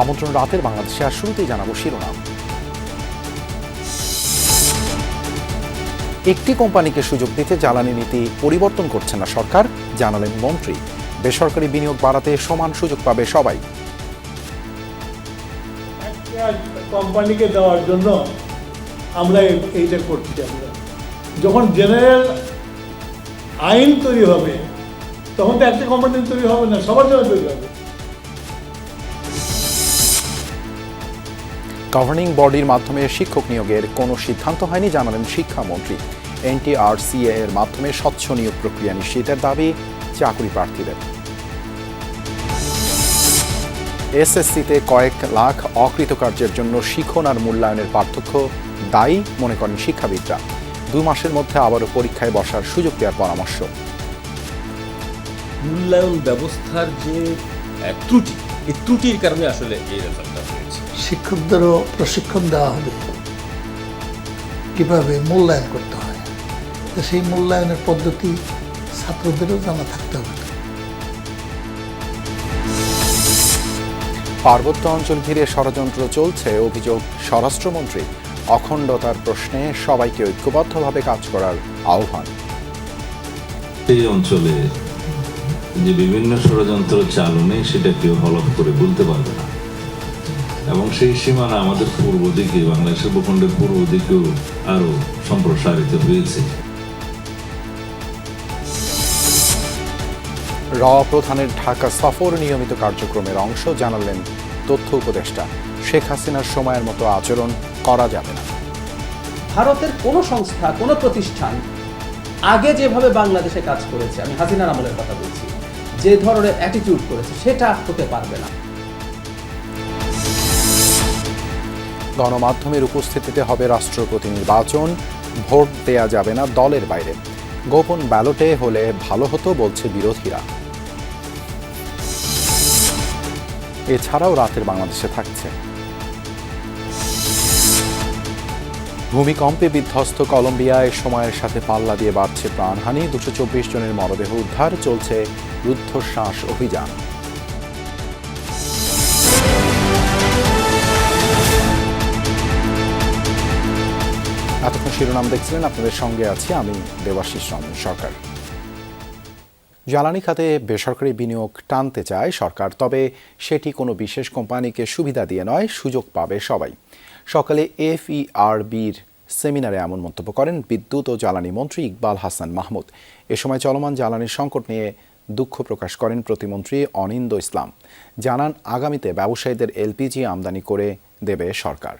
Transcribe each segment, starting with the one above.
আমন্ত্রণ রাতের বাংলাদেশে। আর শুরুতেই জানাবো শিরোনাম। একটি কোম্পানিকে সুযোগ দিতে জ্বালানি নীতি পরিবর্তন করছে না সরকার, জানালেন মন্ত্রী। বেসরকারি বিনিয়োগ বাড়াতে সমান সুযোগ পাবে সবাই। একটা কোম্পানিকে দেওয়ার জন্য আমরা এইটা করছি। আমরা যখন জেনারেল আইন তৈরি হবে তখন তো একটা কোম্পানি তৈরি হবে না, সবার জন্য তৈরি হবে। গভর্নিং বডির মাধ্যমে শিক্ষক নিয়োগের কোনো সিদ্ধান্ত হয়নি, জানালেন শিক্ষামন্ত্রী। NTRCA এর মাধ্যমে স্বচ্ছ নিয়োগ প্রক্রিয়া নিশ্চিতের দাবি চাকরি প্রার্থীদের। SSCতে কয়েক লাখ অকৃতকার্যের জন্য শিখন আর মূল্যায়নের পার্থক্য দায়ী মনে করেন শিক্ষাবিদরা। 2 মাসের মধ্যে আবারও পরীক্ষায় বসার সুযোগ দেওয়ার পরামর্শ। মূল্যায়ন ব্যবস্থার যে ত্রুটি, এই ত্রুটির কারণে আসলে এই রেজাল্টটা হয়েছে। শিক্ষকদেরও প্রশিক্ষণ দেওয়া হবে কিভাবে মূল্যায়ন করতে হয়, তো সেই মূল্যায়নের পদ্ধতি ছাত্রদেরও জানা থাকতে হবে। পার্বত্য অঞ্চল ঘিরে ষড়যন্ত্র চলছে, অভিযোগ স্বরাষ্ট্রমন্ত্রী। অখণ্ডতার প্রশ্নে সবাইকে ঐক্যবদ্ধভাবে কাজ করার আহ্বান। এই অঞ্চলে যে বিভিন্ন ষড়যন্ত্র চালু নেই সেটা কেউ হলফ করে বলতে পারবে না, এবং সেই সীমানা আমাদের পূর্ব দিকে, বাংলাদেশের ভূখণ্ডের পূর্ব দিকেও আরো সম্প্রসারিত হয়েছে। প্রধানের ঢাকা সফর নিয়মিত কার্যক্রমের অংশ, জানালেন তথ্য উপদেষ্টা। শেখ হাসিনার সময়ের মতো আচরণ করা যাবে না। ভারতের কোনো সংস্থা, কোনো প্রতিষ্ঠান আগে যেভাবে বাংলাদেশে কাজ করেছে, আমি হাসিনার আমলের কথা বলছি, যে ধরনের অ্যাটিটিউড করেছে সেটা হতে পারবে না। গণমাধ্যমের উপস্থিতিতে হবে রাষ্ট্রপতি নির্বাচন, ভোট দেয়া যাবে না দলের বাইরে। গোপন ব্যালটে হলে ভালো হতো বলছে বিরোধীরা। এছাড়াও রাতের বাংলাদেশে থাকছে ভূমিকম্পে বিধ্বস্ত কলম্বিয়ায় সময়ের সাথে পাল্লা দিয়ে বাড়ছে প্রাণহানি। 224 জনের মরদেহ উদ্ধার, চলছে রুদ্ধশ্বাস অভিযান। এতক্ষণ শিরোনাম দেখছিলেন, আপনাদের সঙ্গে আছি আমি দেবাশিস রঞ্জন সরকার। জ্বালানি খাতে বেসরকারি বিনিয়োগ টানতে চায় সরকার, তবে সেটি কোনো বিশেষ কোম্পানিকে সুবিধা দিয়ে নয়, সুযোগ পাবে সবাই। সকালে FERBর সেমিনারে এমন মন্তব্য করেন বিদ্যুৎ ও জ্বালানি মন্ত্রী ইকবাল হাসান মাহমুদ। এ সময় চলমান জ্বালানির সংকট নিয়ে দুঃখ প্রকাশ করেন প্রতিমন্ত্রী অনিন্দ্য ইসলাম। জানান, আগামীতে ব্যবসায়ীদের LPG আমদানি করে দেবে সরকার।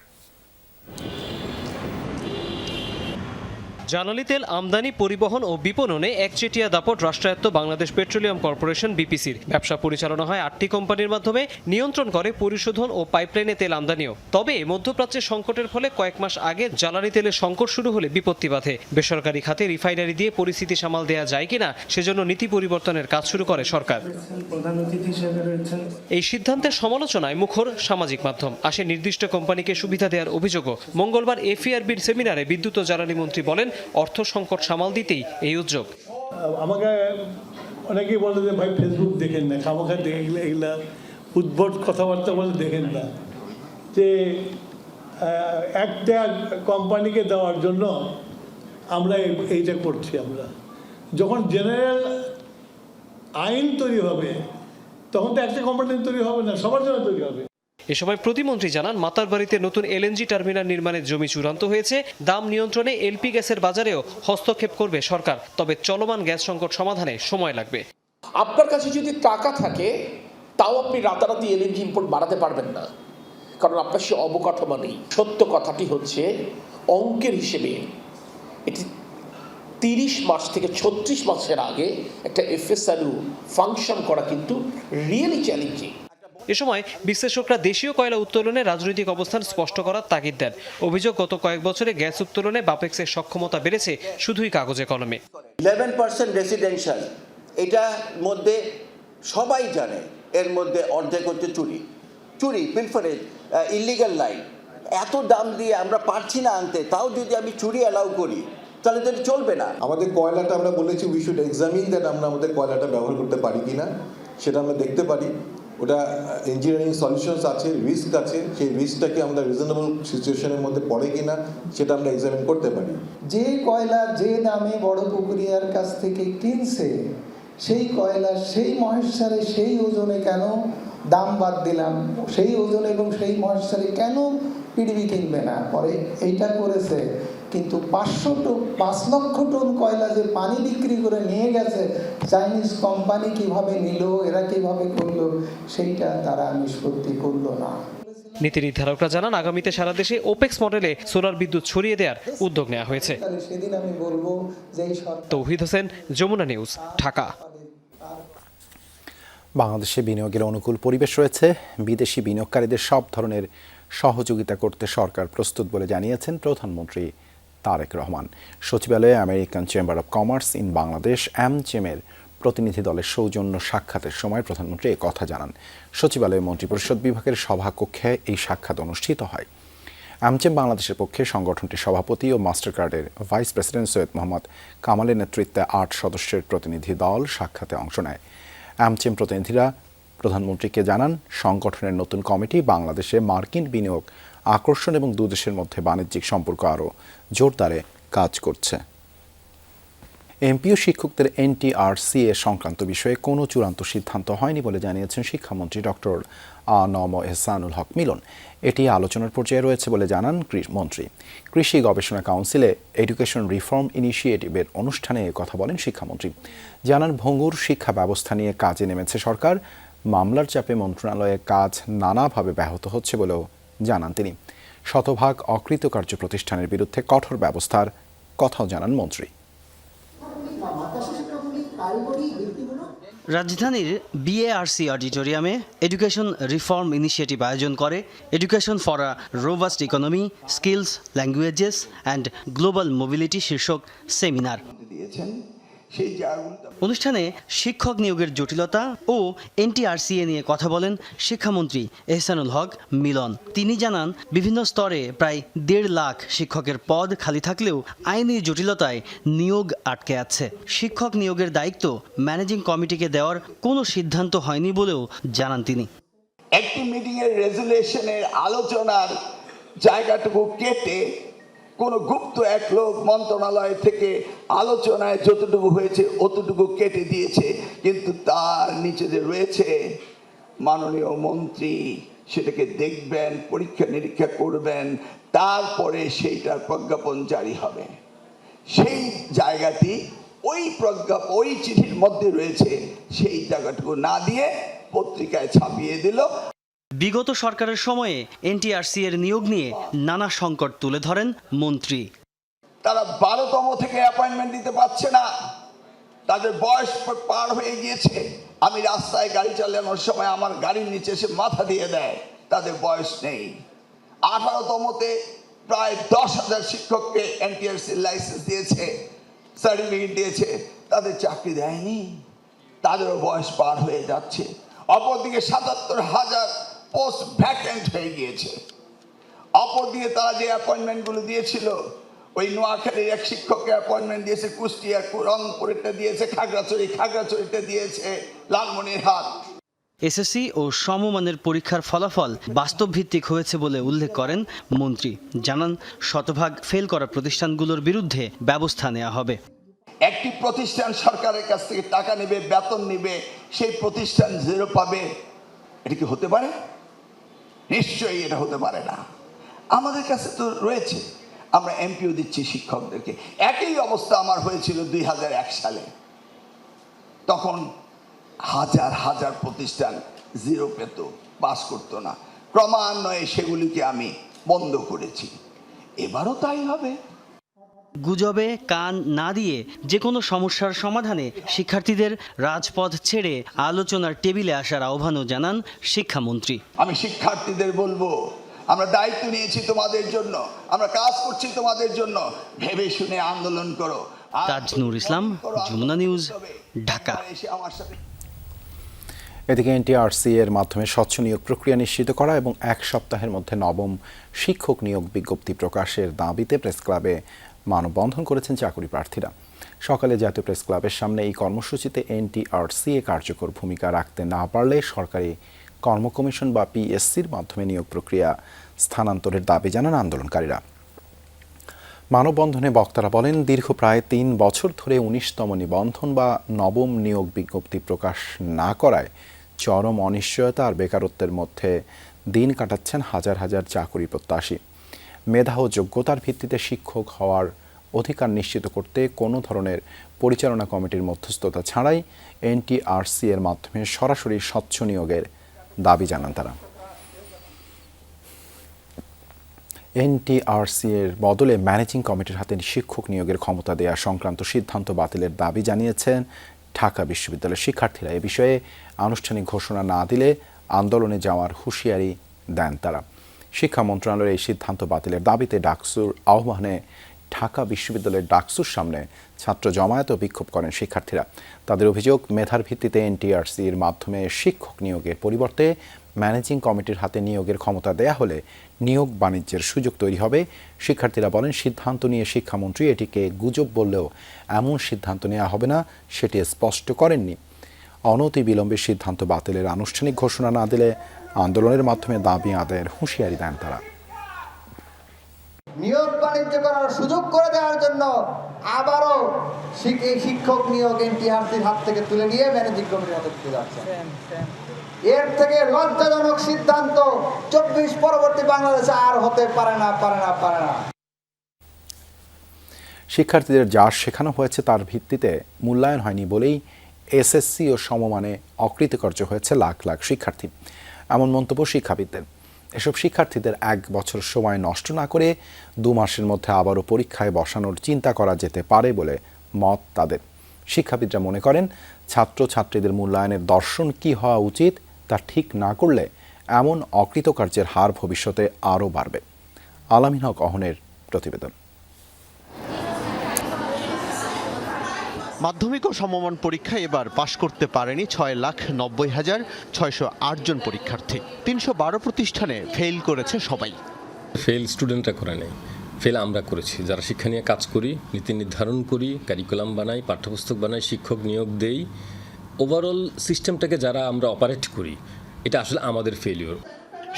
জ্বালানি তেল আমদানি, পরিবহন ও বিপণনে একচেটিয়া দাপট রাষ্ট্রায়ত্ত বাংলাদেশ পেট্রোলিয়াম কর্পোরেশন BPCর। ব্যবসা পরিচালনা হয় 8টি কোম্পানির মাধ্যমে, নিয়ন্ত্রণ করে পরিশোধন ও পাইপলাইনে তেল আমদানিও। তবে মধ্যপ্রাচ্যের সংকটের ফলে কয়েক মাস আগে জ্বালানি তেলের সংকট শুরু হলে বিপত্তি বাধে। বেসরকারি খাতে রিফাইনারি দিয়ে পরিস্থিতি সামাল দেওয়া যায় কিনা সেজন্য নীতি পরিবর্তনের কাজ শুরু করে সরকার। এই সিদ্ধান্তের সমালোচনায় মুখর সামাজিক মাধ্যম। আসে নির্দিষ্ট কোম্পানিকে সুবিধা দেওয়ার অভিযোগও। মঙ্গলবার FERBর সেমিনারে বিদ্যুৎ ও জ্বালানি মন্ত্রী বলেন, অর্থ সংকট সামাল দিতেই এই উদ্যোগ। আমাকে অনেকেই বলে যে ভাই ফেসবুক দেখেন না, খামাখা দেখে এগুলা উদ্ভট কথাবার্তা বলে দেখেন না, যে একটা কোম্পানিকে দেওয়ার জন্য আমরা এইটা করছি। আমরা যখন জেনারেল আইন তৈরি হবে তখন তো একটা কোম্পানি তৈরি হবে না, সবার জন্য তৈরি হবে। এ সময় প্রতিমন্ত্রী জানান, মাতারবাড়িতে নতুন LNG টার্মিনাল নির্মাণের জমি চূড়ান্ত হয়েছে। দাম নিয়ন্ত্রণে LP গ্যাসের বাজারেও হস্তক্ষেপ করবে সরকার, তবে চলমান গ্যাস সংকট সমাধানে সময় লাগবে। আপনার কাছে যদি টাকা থাকে তাও আপনি রাতারাতি LNG ইম্পোর্ট বাড়াতে পারবেন না, কারণ আপনার সে অবকাঠামো নেই। সত্য কথাটি হচ্ছে, অঙ্কের হিসেবে এটি 30 মাস থেকে 36 মাসের আগে একটা FSRU ফাংশন করা কিন্তু রিয়েলি চ্যালেঞ্জিং। এ সময় বিশ্লেষকরা দেশীয় কয়লা উত্তোলনে রাজনৈতিক অবস্থান স্পষ্ট করার তাগিদ দেন। অভিযোগ, গত কয়েক বছরে গ্যাস উত্তোলনে বাপেক্সের সক্ষমতা বেড়েছে শুধুই কাগজে কলমে। 11% রেসিডেন্সিয়াল, এটার মধ্যে সবাই জানে এর মধ্যে অর্ধেক হচ্ছে চুরি, পিলফারেজ, ইলিগাল লাইন। এত দাম দিয়ে আমরা পারছি না আনতে, তাও যদি আমি চুরি অ্যালাউ করি তাহলে তো চলবে না। আমাদের কয়লাটা আমরা বলেছি উই শুড এক্সামিন দ্যাট, আমরা আমাদের কয়লাটা ব্যবহার করতে পারি কিনা সেটা আমরা দেখতে পারি। ওটা ইঞ্জিনিয়ারিং সলিউশনস আছে, রিস্ক আছে, সেই রিস্কটাকে আমরা রিজনেবল সিচুয়েশনের মধ্যে পড়ে কিনা সেটা আমরা এক্সামিন করতে পারি। যে কয়লা যে দামে বড় পুকুরিয়ার কাছ থেকে কিনছে, সেই কয়লা সেই মহেশ্বরে সেই ওজনে কেন দাম বাদ দিলাম, সেই ওজন এবং সেই মহেশ্বরে কেন পিডিবি কিনবে না? পরে এইটা করেছে, কিন্তু 5 লক্ষ টন কয়লা যে পানি বিক্রি করে নিয়ে গেছে, চাইনিজ কোম্পানি কিভাবে নিল, এরা কিভাবে করলো, সেইটা তারা নিষ্পত্তি করলো না। নীতি নির্ধারকরা জানান, আগামীতে সারা দেশে ওপেক্স মডেলে সোলার বিদ্যুৎ ছড়িয়ে দেওয়ার উদ্যোগ নেওয়া হয়েছে। সেদিন আমি বলবো যে তৌহিদ হোসেন, যমুনা নিউজ, ঢাকা। বাংলাদেশে বিনিয়োগের অনুকূল পরিবেশ রয়েছে। বিদেশি বিনিয়োগকারীদের সব ধরনের সহযোগিতা করতে সরকার প্রস্তুত বলে জানিয়েছেন প্রধানমন্ত্রী তারেক রহমান। সচিবালয়ে American chamber of commerce in Bangladesh AmCham-এর প্রতিনিধি দলের সৌজন্য সাক্ষাতের সময় প্রধানমন্ত্রী এ কথা জানান। সচিবালয়ে মন্ত্রিপরিষদ বিভাগের সভাকক্ষে এই সাক্ষাৎ অনুষ্ঠিত হয়। AmCham বাংলাদেশের পক্ষে সংগঠনটির সভাপতি ও মাস্টারকার্ডের ভাইস প্রেসিডেন্ট সৈয়দ মোহাম্মদ কামালের নেতৃত্বে 8 সদস্যের প্রতিনিধি দল সাক্ষাতে অংশ নেয়। AmCham প্রতিনিধিরা প্রধানমন্ত্রীকে জানান, সংগঠনের নতুন কমিটি বাংলাদেশে মার্কিন বিনিয়োগ আকর্ষণ এবং দুদেশের মধ্যে বাণিজ্যিক সম্পর্ক আরও জোরদারে কাজ করছে। এমপিও শিক্ষকদের NTRCA সংক্রান্ত বিষয়ে কোনো চূড়ান্ত সিদ্ধান্ত হয়নি বলে জানিয়েছেন শিক্ষামন্ত্রী ডক্টর আ.ন.ম এহসানুল হক মিলন। এটি আলোচনার পর্যায়ে রয়েছে বলে জানান মন্ত্রী। কৃষি গবেষণা কাউন্সিলে এডুকেশন রিফর্ম ইনিশিয়েটিভের অনুষ্ঠানে কথা বলেন শিক্ষামন্ত্রী। জানান, ভঙ্গুর শিক্ষা ব্যবস্থা নিয়ে কাজে নেমেছে সরকার। মামলার চাপে মন্ত্রণালয়ের কাজ নানাভাবে ব্যাহত হচ্ছে বলেও জানান তিনি। শতভাগ অকৃতকার্য প্রতিষ্ঠানের বিরুদ্ধে কঠোর ব্যবস্থার কথাও জানান মন্ত্রী। রাজধানীর BARC অডিটোরিয়ামে এডুকেশন রিফর্ম ইনিশিয়েটিভ আয়োজন করে education for a robust economy, skills, languages and global mobility শীর্ষক সেমিনার। অনুষ্ঠানে শিক্ষক নিয়োগের জটিলতা ও NTRCA নিয়ে কথা বলেন শিক্ষামন্ত্রী এহসানুল হক মিলন। তিনি জানান, বিভিন্ন স্তরে প্রায় 1.5 লাখ শিক্ষকের পদ খালি থাকলেও আইনি জটিলতায় নিয়োগ আটকে আছে। শিক্ষক নিয়োগের দায়িত্ব ম্যানেজিং কমিটিকে দেওয়ার কোনো সিদ্ধান্ত হয়নি বলেও জানান তিনি। একটি মিটিংয়ের রেজুলেশনের আলোচনার জায়গাটুকু কেটে কোন গুপ্ত এক লোক মন্ত্রণালয় থেকে আলোচনায় যতটুকু হয়েছে অতটুকু কেটে দিয়েছে, কিন্তু তার নিচে যে রয়েছে মাননীয় মন্ত্রী সেটাকে দেখবেন, পরীক্ষা নিরীক্ষা করবেন, তারপরে সেইটার প্রজ্ঞাপন জারি হবে। সেই জায়গাটি ওই চিঠির মধ্যে রয়েছে, সেই জায়গাটুকু না দিয়ে পত্রিকায় ছাপিয়ে দিল। বিগত সরকারের সময়ে NTRCA-এর নিয়োগ নিয়ে নানা সংকট তুলে ধরেন মন্ত্রী। তারা 12তম থেকে অ্যাপয়েন্টমেন্ট দিতে পারছে না, তাদের বয়স পার হয়ে গিয়েছে। আমি রাস্তায় গাড়ি চালানোর সময় আমার গাড়ির নিচে এসে মাথা দিয়ে দেয়, তাদের বয়স নেই। 18তমতে প্রায় 10,000 শিক্ষককে NTRCA লাইসেন্স দিয়েছে, সার্টিফিকেট দিয়েছে, তাদের চাকরি দেয়নি, তাদেরও বয়স পার হয়ে যাচ্ছে। অপরদিকে 77,000 পোস্ট ভ্যাকেন্ট হয়ে গিয়েছে। অপরদিকে তারা যে অ্যাপয়েন্টমেন্টগুলো দিয়েছিল, ওই নোয়াখালীর এক শিক্ষককে অ্যাপয়েন্টমেন্ট দিয়েছে, কুষ্টিয়া, রংপুরেরটা দিয়েছে, খাগড়াছড়িটা দিয়েছে, লালমনিরহাট। SSC ও সমমানের পরীক্ষার ফলাফল বাস্তব ভিত্তিক হয়েছে বলে উল্লেখ করেন মন্ত্রী। জানান, শতভাগ ফেল করা প্রতিষ্ঠানগুলোর বিরুদ্ধে ব্যবস্থা নেওয়া হবে। একটি প্রতিষ্ঠান সরকারের কাছ থেকে টাকা নেবে, বেতন নেবে, সেই প্রতিষ্ঠান 0 পাবে, এটা কি হতে পারে? নিশ্চয়ই এটা হতে পারে না। আমাদের কাছে তো রয়েছে, আমরা MPO দিচ্ছি শিক্ষকদেরকে। একই অবস্থা আমার হয়েছিল 2001 সালে। তখন হাজার হাজার প্রতিষ্ঠান 0 পেত, পাস করতো না। ক্রমান্বয়ে সেগুলিকে আমি বন্ধ করেছি। এবারও তাই হবে। গুজবে কান না দিয়ে যে কোনো সমস্যার সমাধানে শিক্ষার্থীদের রাজপথ ছেড়ে আলোচনার টেবিলে আসার আহ্বানও জানান শিক্ষামন্ত্রী। আমি শিক্ষার্থীদের বলবো, আমরা দায়িত্ব নিয়েছি তোমাদের জন্য, আমরা কাজ করছি তোমাদের জন্য, ভেবে শুনে আন্দোলন করো। তাজনুর ইসলাম, যমুনা নিউজ, ঢাকা। এদিকে NTRCA-এর মাধ্যমে স্বচ্ছ নিয়োগ প্রক্রিয়া নিশ্চিত করা এবং 1 সপ্তাহের মধ্যে নবম শিক্ষক নিয়োগ বিজ্ঞপ্তি প্রকাশের দাবিতে প্রেস ক্লাবে মানববন্ধন করেছেন চাকরি প্রার্থীরা। সকালে জাতীয় প্রেস ক্লাবের সামনে এই কর্মসূচিতে NTRCA কার্যকর ভূমিকা রাখতে না পারলে সরকারি কর্ম কমিশন বা পিএসসির মাধ্যমে নিয়োগ প্রক্রিয়া স্থানান্তরের দাবি জানান আন্দোলনকারীরা। মানববন্ধনে বক্তারা বলেন, দীর্ঘ প্রায় ৩ বছর ধরে ১৯তম নিবন্ধন বা নবম নিয়োগ বিজ্ঞপ্তি প্রকাশ না করায় চরম অনিশ্চয়তা আর বেকারত্বের মধ্যে দিন কাটাচ্ছেন হাজার হাজার চাকরি প্রত্যাশী। মেধা ও যোগ্যতার ভিত্তিতে শিক্ষক হওয়ার অধিকার নিশ্চিত করতে কোনো ধরনের পরিচালনা কমিটির মধ্যস্থতা ছাড়াই এনটিআরসি এর মাধ্যমে সরাসরি স্বচ্ছ নিয়োগের দাবি জানান তারা। এনটিআরসি এর বদলে ম্যানেজিং কমিটির হাতে শিক্ষক নিয়োগের ক্ষমতা দেওয়া সংক্রান্ত সিদ্ধান্ত বাতিলের দাবি জানিয়েছেন ঢাকা বিশ্ববিদ্যালয়ের শিক্ষার্থীরা। এ বিষয়ে আনুষ্ঠানিক ঘোষণা না দিলে আন্দোলনে যাওয়ার হুঁশিয়ারি দেন তারা। শিক্ষা মন্ত্রণালয়ের এই সিদ্ধান্ত বাতিলের দাবিতে ডাকসুর আহ্বানে ঢাকা বিশ্ববিদ্যালয়ের ডাকসুর সামনে ছাত্র জমায়েত ও বিক্ষোভ করেন শিক্ষার্থীরা। তাদের অভিযোগ, মেধার ভিত্তিতে এনটিআরসির মাধ্যমে শিক্ষক নিয়োগের পরিবর্তে ম্যানেজিং কমিটির হাতে নিয়োগের ক্ষমতা দেয়া হলে নিয়োগ বাণিজ্যের সুযোগ তৈরি হবে। শিক্ষার্থীরা বলেন, সিদ্ধান্ত নিয়ে শিক্ষামন্ত্রী এটিকে গুজব বললেও এমন সিদ্ধান্ত নেওয়া হবে না সেটি স্পষ্ট করেননি। অনতিবিলম্বে সিদ্ধান্ত বাতিলের আনুষ্ঠানিক ঘোষণা না দিলে আন্দোলনের মাধ্যমে দাবি আদায়ের হুঁশিয়ারি দেন তারা। নিয়োগ বাণিজ্য করার সুযোগ করে দেওয়ার জন্য আবারও শিক্ষক নিয়োগ এনটিআরসির হাত থেকে তুলে নিয়ে ম্যানেজিং কমিটির হাতে দিতে যাচ্ছে। এর থেকে লজ্জাজনক সিদ্ধান্ত 24 পরবর্তী বাংলাদেশে আর হতে পারে না। শিক্ষার্থীদের যা শেখানো হয়েছে তার ভিত্তিতে মূল্যায়ন হয়নি বলেই এসএসসি ও সমমানে অকৃতকার্য হয়েছে লাখ লাখ শিক্ষার্থী। এমন মন্তব্য শিক্ষাবিদদের। এসব শিক্ষার্থীদের 1 বছর সময় নষ্ট না করে 2 মাসের মধ্যে আবারও পরীক্ষায় বসানোর চিন্তা করা যেতে পারে বলে মত তাদের। শিক্ষাবিদরা মনে করেন, ছাত্রছাত্রীদের মূল্যায়নের দর্শন কী হওয়া উচিত তা ঠিক না করলে এমন অকৃতকার্যের হার ভবিষ্যতে আরও বাড়বে। আলামিন হক অহনের প্রতিবেদন। মাধ্যমিক ও সমমান পরীক্ষায় এবার পাশ করতে পারেনি 6,90,608 জন পরীক্ষার্থী। 312 প্রতিষ্ঠানে ফেল করেছে সবাই। ফেল স্টুডেন্টরা করে নেই, ফেল আমরা করেছি। যারা শিক্ষা নিয়ে কাজ করি, নীতি নির্ধারণ করি, কারিকুলাম বানাই, পাঠ্যপুস্তক বানাই, শিক্ষক নিয়োগ দেই, ওভারঅল সিস্টেমটাকে যারা আমরা অপারেট করি, এটা আসলে আমাদের ফেলিওর।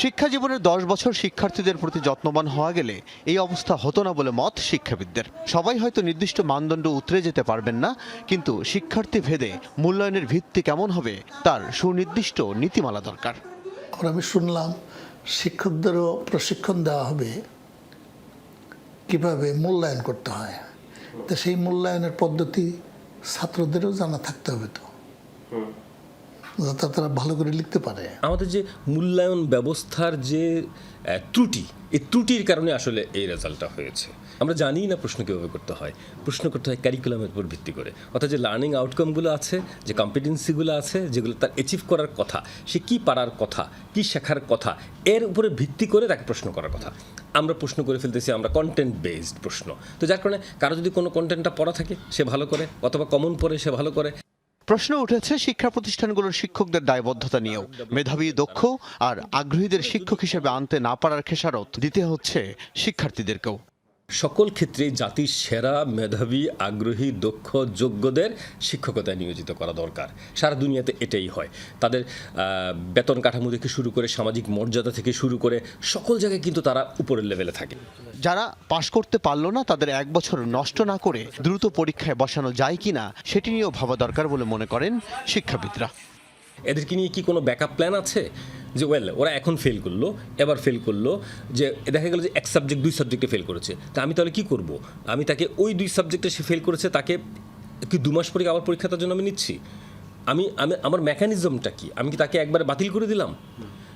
শিক্ষা জীবনের 10 বছর শিক্ষার্থীদের প্রতি যত্নবান হওয়া গেলে এই অবস্থা হতো না বলে মত শিক্ষাবিদদের। সবাই হয়তো নির্দিষ্ট মানদণ্ড উতরে যেতে পারবেন না, কিন্তু শিক্ষার্থী ভেদে মূল্যায়নের ভিত্তি কেমন হবে তার সুনির্দিষ্ট নীতিমালা দরকার। আমি শুনলাম শিক্ষকদেরও প্রশিক্ষণ দেওয়া হবে কিভাবে মূল্যায়ন করতে হয়। তো সেই মূল্যায়নের পদ্ধতি ছাত্রদেরও জানা থাকতে হবে, তো যাতে তারা ভালো করে লিখতে পারে। আমাদের যে মূল্যায়ন ব্যবস্থার যে ত্রুটি, এই ত্রুটির কারণে আসলে এই রেজাল্টটা হয়েছে। আমরা জানি না প্রশ্ন কীভাবে করতে হয়। প্রশ্ন করতে হয় কারিকুলামের উপর ভিত্তি করে, অর্থাৎ যে লার্নিং আউটকামগুলো আছে, যে কম্পিটেন্সিগুলো আছে, যেগুলো তার অ্যাচিভ করার কথা, সে কী পারার কথা, কী শেখার কথা, এর উপরে ভিত্তি করে তাকে প্রশ্ন করার কথা। আমরা প্রশ্ন করে ফেলতেছি আমরা কন্টেন্ট বেসড প্রশ্ন। তো যার কারণে কারো যদি কোনো কন্টেন্টটা পড়া থাকে সে ভালো করে, অথবা কমন পড়ে সে ভালো করে। প্রশ্ন উঠেছে শিক্ষা প্রতিষ্ঠানগুলোর শিক্ষকদের দায়বদ্ধতা নিয়েও। মেধাবী, দক্ষ আর আগ্রহীদের শিক্ষক হিসেবে আনতে না পারার খেসারত দিতে হচ্ছে শিক্ষার্থীদেরকেও। সকল ক্ষেত্রে জাতির সেরা মেধাবী, আগ্রহী, দক্ষ, যোগ্যদের শিক্ষকতায় নিয়োজিত করা দরকার। সারা দুনিয়াতে এটাই হয়। তাদের বেতন কাঠামো থেকে শুরু করে সামাজিক মর্যাদা থেকে শুরু করে সকল জায়গায় কিন্তু তারা উপরের লেভেলে থাকে। যারা পাশ করতে পারল না তাদের 1 বছর নষ্ট না করে দ্রুত পরীক্ষায় বসানো যায় কিনা সেটি নিয়েও ভাবা দরকার বলে মনে করেন শিক্ষাবিদরা। এদেরকে নিয়ে কি কোনো ব্যাকআপ প্ল্যান আছে? যে ওরা এখন ফেল করলো, এবার ফেল করলো, যে দেখা গেল যে 1 সাবজেক্ট 2 সাবজেক্টে ফেল করেছে, তা আমি তাহলে কি করব? আমি তাকে ওই 2 সাবজেক্টে সে ফেল করেছে, তাকে কি 2 মাস পরে আবার পরীক্ষা তার জন্য আমি নিচ্ছি? আমি আমার মেকানিজমটা কি? আমি কি তাকে একবারে বাতিল করে দিলাম?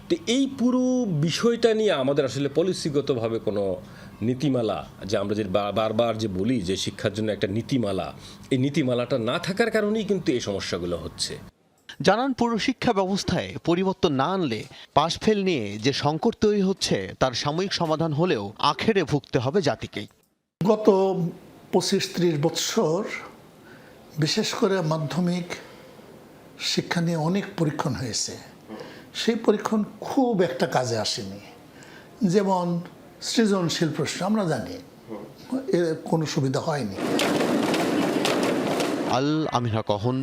তো এই পুরো বিষয়টা নিয়ে আমাদের আসলে পলিসিগতভাবে কোনো নীতিমালা, যে আমরা যে বারবার যে বলি যে শিক্ষার জন্য একটা নীতিমালা, এই নীতিমালাটা না থাকার কারণেই কিন্তু এই সমস্যাগুলো হচ্ছে। জানান, পুরো শিক্ষা ব্যবস্থায় পরিবর্তন না আনলে পাশ ফেল নিয়ে যে সংকট তৈরি হচ্ছে তার সাময়িক সমাধান হলেও আখেরে ভুগতে হবে জাতিকেই। গত 25-30 বছর বিশেষ করে মাধ্যমিক শিক্ষা নিয়ে অনেক পরীক্ষণ হয়েছে। সেই পরীক্ষণ খুব একটা কাজে আসেনি। যেমন সৃজনশীল প্রশ্ন আমরা জানি এর কোনো সুবিধা হয়নি। আল আমিন হক অহন,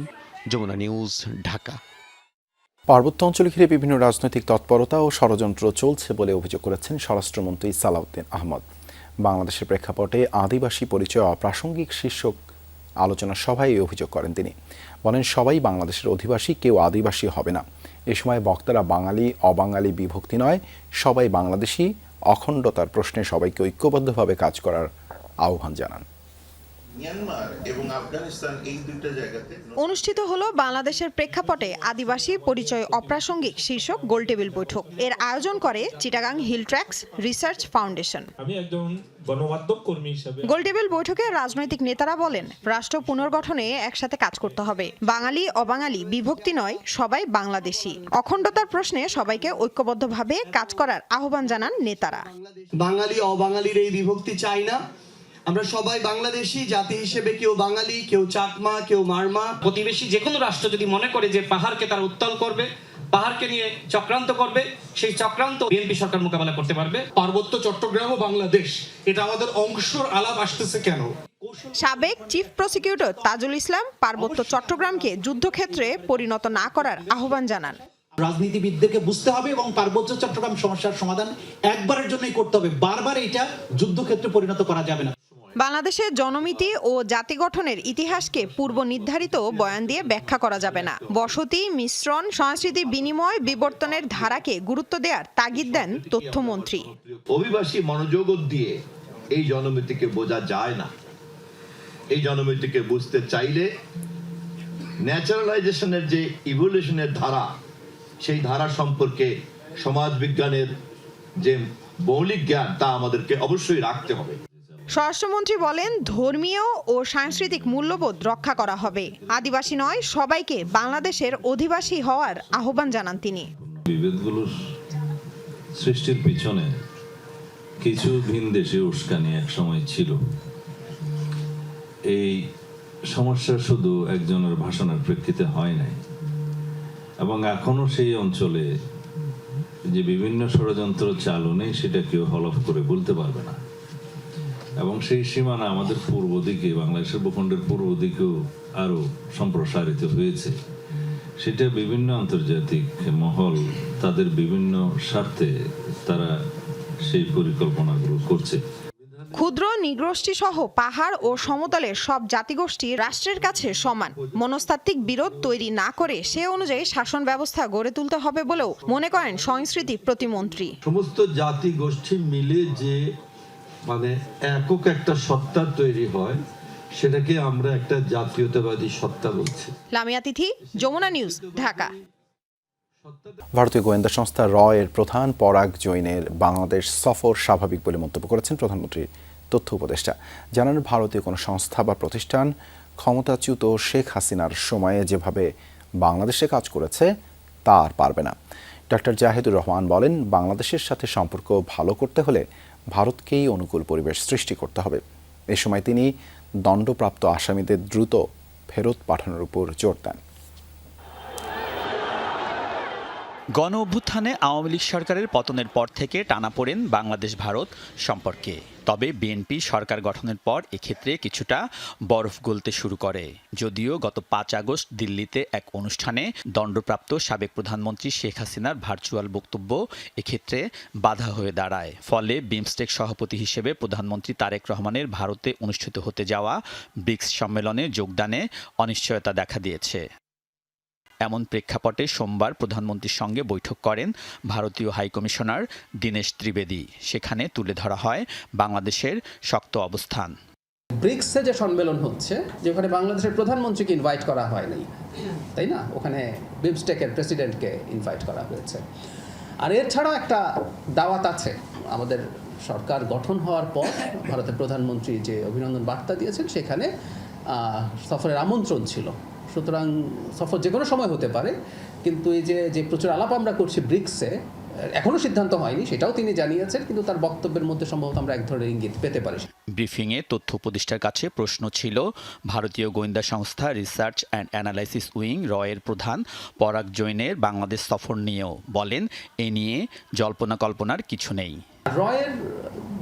যমুনা নিউজ, ঢাকা। পার্বত্য অঞ্চল ঘিরে বিভিন্ন রাজনৈতিক তৎপরতা ও ষড়যন্ত্র চলছে বলে অভিযোগ করেছেন স্বরাষ্ট্রমন্ত্রী সালাউদ্দিন আহমদ। বাংলাদেশের প্রেক্ষাপটে আদিবাসী পরিচয় অপ্রাসঙ্গিক শীর্ষক আলোচনা সভায় এই অভিযোগ করেন তিনি। বলেন, সবাই বাংলাদেশের অধিবাসী, কেউ আদিবাসী হবে না। এ সময় বক্তারা বাঙালি অবাঙালি বিভক্তি নয়, সবাই বাংলাদেশি, অখণ্ডতার প্রশ্নে সবাইকে ঐক্যবদ্ধভাবে কাজ করার আহ্বান জানান। মিয়ানমার এবং আফগানিস্তান এই দুইটা জায়গাতে অনুষ্ঠিত হলো বাংলাদেশের প্রেক্ষাপটে আদিবাসী পরিচয় অপ্রাসঙ্গিক শীর্ষক গোলটেবিল বৈঠক। এর আয়োজন করে Chittagong hill tracts research foundation. আমি একজন গণমাধ্যম কর্মী হিসেবে গোলটেবিল বৈঠকে রাজনৈতিক নেতারা বলেন, রাষ্ট্র পুনর্গঠনে একসাথে কাজ করতে হবে। বাঙালি অবাঙালি বিভক্তি নয়, সবাই বাংলাদেশি। অখণ্ডতার প্রশ্নে সবাইকে ঐক্যবদ্ধভাবে কাজ করার আহ্বান জানান নেতারা। বাঙালি অবাঙালির এই বিভক্তি চাই না। আমরা সবাই বাংলাদেশি জাতি হিসেবে, কেউ বাঙালি, কেউ চাকমা, কেউ মারমা। প্রতিবেশী যে কোনো রাষ্ট্র যদি মনে করে যে পাহাড়কে তারা উত্তাল করবে, পাহাড়কে নিয়ে চক্রান্ত করবে, সেই চক্রান্ত বিএনপি সরকার মোকাবেলা করতে পারবে। পার্বত্য চট্টগ্রাম ও বাংলাদেশ, এটা আমাদের অংশের আলাপ আসতেছে কেন? সাবেক চিফ প্রসিকিউটর তাজুল ইসলাম পার্বত্য চট্টগ্রামকে যুদ্ধক্ষেত্রে পরিণত না করার আহ্বান জানান। রাজনীতিবিদদেরকে বুঝতে হবে এবং পার্বত্য চট্টগ্রাম সমস্যার সমাধান একবারের জন্যই করতে হবে। বারবার এটা যুদ্ধক্ষেত্রে পরিণত করা যাবে না। বাংলাদেশের জনমিতি ও জাতি গঠনের ইতিহাসকে পূর্ব নির্ধারিত বয়ান দিয়ে ব্যাখ্যা করা যাবে না। বসতি, মিশ্রণ, সংস্কৃতি বিনিময়, বিবর্তনের ধারাকে গুরুত্ব দেওয়ার তাগিদ দেন তথ্যমন্ত্রী। অভিবাসী মনোযোগ দিয়ে এই জনমিতিকে বোঝা যায় না। এই জনমিতিকে বুঝতে চাইলে ন্যাচারালাইজেশনের যে ইভলিউশনের ধারা, সেই ধারা সম্পর্কে সমাজ বিজ্ঞানের যে মৌলিক জ্ঞান তা আমাদেরকে অবশ্যই রাখতে হবে। স্বরাষ্ট্রমন্ত্রী বলেন, ধর্মীয় ও সাংস্কৃতিক মূল্যবোধ রক্ষা করা হবে। আদিবাসী নয়, সবাইকে বাংলাদেশের অধিবাসী হওয়ার আহ্বান জানান তিনি। বিভেদগুলোর সৃষ্টির পিছনে কিছু ভিনদেশি উস্কানি এক সময় ছিল। এই সমস্যা শুধু একজনের ভাষণের প্রেক্ষিতে হয় নাই, এবং এখনো সেই অঞ্চলে যে বিভিন্ন ষড়যন্ত্র চালু নেই সেটা কেউ হলফ করে বলতে পারবে না। এবং সেই সীমানা আমাদের পূর্ব দিকে, বাংলাদেশের ভূখণ্ডের পূর্ব দিকেও আরো সম্প্রসারিত হয়েছে। সেটা বিভিন্ন আন্তর্জাতিক মহল তাদের বিভিন্ন স্বার্থে তারা সেই পরিকল্পনাগুলো করছে। ক্ষুদ্র নৃগোষ্ঠী সহ পাহাড় ও সমতলের সব জাতিগোষ্ঠী রাষ্ট্রের কাছে সমান। মনস্তাত্ত্বিক বিরোধ তৈরি না করে সে অনুযায়ী শাসন ব্যবস্থা গড়ে তুলতে হবে বলেও মনে করেন সংস্কৃতি প্রতিমন্ত্রী। সমস্ত জাতি গোষ্ঠী মিলে যে একক একটা সত্তা তৈরি হয়, সেটাকে আমরা একটা জাতীয়তাবাদী সত্তা বলছি। লামিয়া তিথি, যমুনা নিউজ, ঢাকা। ভারতীয় গোয়েন্দা সংস্থা র এর প্রধান পরাগ জৈনের বাংলাদেশ সফর স্বাভাবিক বলে মন্তব্য করেছেন প্রধানমন্ত্রীর তথ্য উপদেষ্টা। জানান, ভারতীয় কোনো সংস্থা বা প্রতিষ্ঠান ক্ষমতাচ্যুত শেখ হাসিনার সময়ে যেভাবে বাংলাদেশে কাজ করেছে তা আর পারবে না। ডক্টর জাহিদুর রহমান বলেন, বাংলাদেশের সাথে সম্পর্ক ভালো করতে হলে ভারতকেই অনুকূল পরিবেশ সৃষ্টি করতে হবে। এ সময় তিনি দণ্ডপ্রাপ্ত আসামিদের দ্রুত ফেরত পাঠানোর উপর জোর দেন। গণ অভ্যুত্থানে আওয়ামী লীগ সরকারের পতনের পর থেকে টানাপোড়েন বাংলাদেশ ভারত সম্পর্কে। তবে বিএনপি সরকার গঠনের পর এক্ষেত্রে কিছুটা বরফ গলতে শুরু করে। যদিও গত 5 আগস্ট দিল্লিতে এক অনুষ্ঠানে দণ্ডপ্রাপ্ত সাবেক প্রধানমন্ত্রী শেখ হাসিনার ভার্চুয়াল বক্তব্য এক্ষেত্রে বাধা হয়ে দাঁড়ায়। ফলে বিমস্টেক সভাপতি হিসেবে প্রধানমন্ত্রী তারেক রহমানের ভারতে অনুষ্ঠিত হতে যাওয়া ব্রিক্স সম্মেলনে যোগদানে অনিশ্চয়তা দেখা দিয়েছে। এমন প্রেক্ষাপটে সোমবার প্রধানমন্ত্রীর সঙ্গে বৈঠক করেন ভারতীয় হাইকমিশনার দীনেশ ত্রিবেদী। সেখানে তুলে ধরা হয় বাংলাদেশের শক্ত অবস্থান। ব্রিক্সে যে সম্মেলন হচ্ছে, যেখানে বাংলাদেশের প্রধানমন্ত্রীকে ইনভাইট করা হয়নি, তাই না? ওখানে বিমস্টেকের প্রেসিডেন্টকে ইনভাইট করা হয়েছে। আর এর ছাড়াও একটা দাওয়াত আছে। আমাদের সরকার গঠন হওয়ার পর ভারতের প্রধানমন্ত্রী যে অভিনন্দন বার্তা দিয়েছেন, সেখানে সফরের আমন্ত্রণ ছিল। সুতরাং সফর যে কোনো সময় হতে পারে, কিন্তু এই যে প্রচুর আলাপ আমরা করছি ব্রিক্সে, এখনো সিদ্ধান্ত হয়নি, সেটাও তিনি জানিয়েছেন, কিন্তু তার বক্তব্যের মধ্যে সম্ভবত আমরা এক ধরনের ইঙ্গিত পেতে পারি। ব্রিফিংয়ে তথ্য উপদেষ্টার কাছে প্রশ্ন ছিল ভারতীয় গোয়েন্দা সংস্থা রিসার্চ অ্যান্ড অ্যানালাইসিস উইং র এর প্রধান পরাগ জৈনের বাংলাদেশ সফর নিয়েও। বলেন, এ নিয়ে জল্পনা কল্পনার কিছু নেই। রয়ের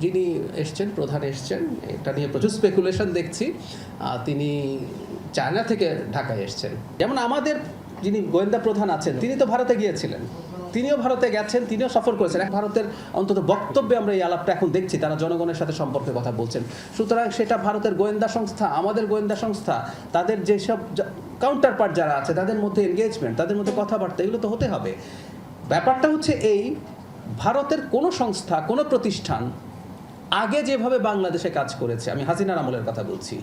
যিনি এসছেন, প্রধান এসছেন, এটা নিয়ে প্রচুর স্পেকুলেশন দেখছি। তিনি চায়না থেকে ঢাকায় এসছেন। যেমন আমাদের যিনি গোয়েন্দা প্রধান আছেন তিনি তো ভারতে গিয়েছিলেন, তিনিও ভারতে গেছেন, তিনিও সফর করেছেন। ভারতের অন্তত বক্তব্যে আমরা এই আলাপটা এখন দেখছি, তারা জনগণের সাথে সম্পর্কে কথা বলছেন। সুতরাং সেটা ভারতের গোয়েন্দা সংস্থা, আমাদের গোয়েন্দা সংস্থা, তাদের যেসব কাউন্টার পার্ট যারা আছে তাদের মধ্যে এনগেজমেন্ট, তাদের মধ্যে কথাবার্তা, এগুলো তো হতে হবে। ব্যাপারটা হচ্ছে এই, ভারতের কোনো সংস্থা, কোনো প্রতিষ্ঠান আগে যেভাবে বাংলাদেশে কাজ করেছে, আমি হাসিনার আমলের কথা বলছি,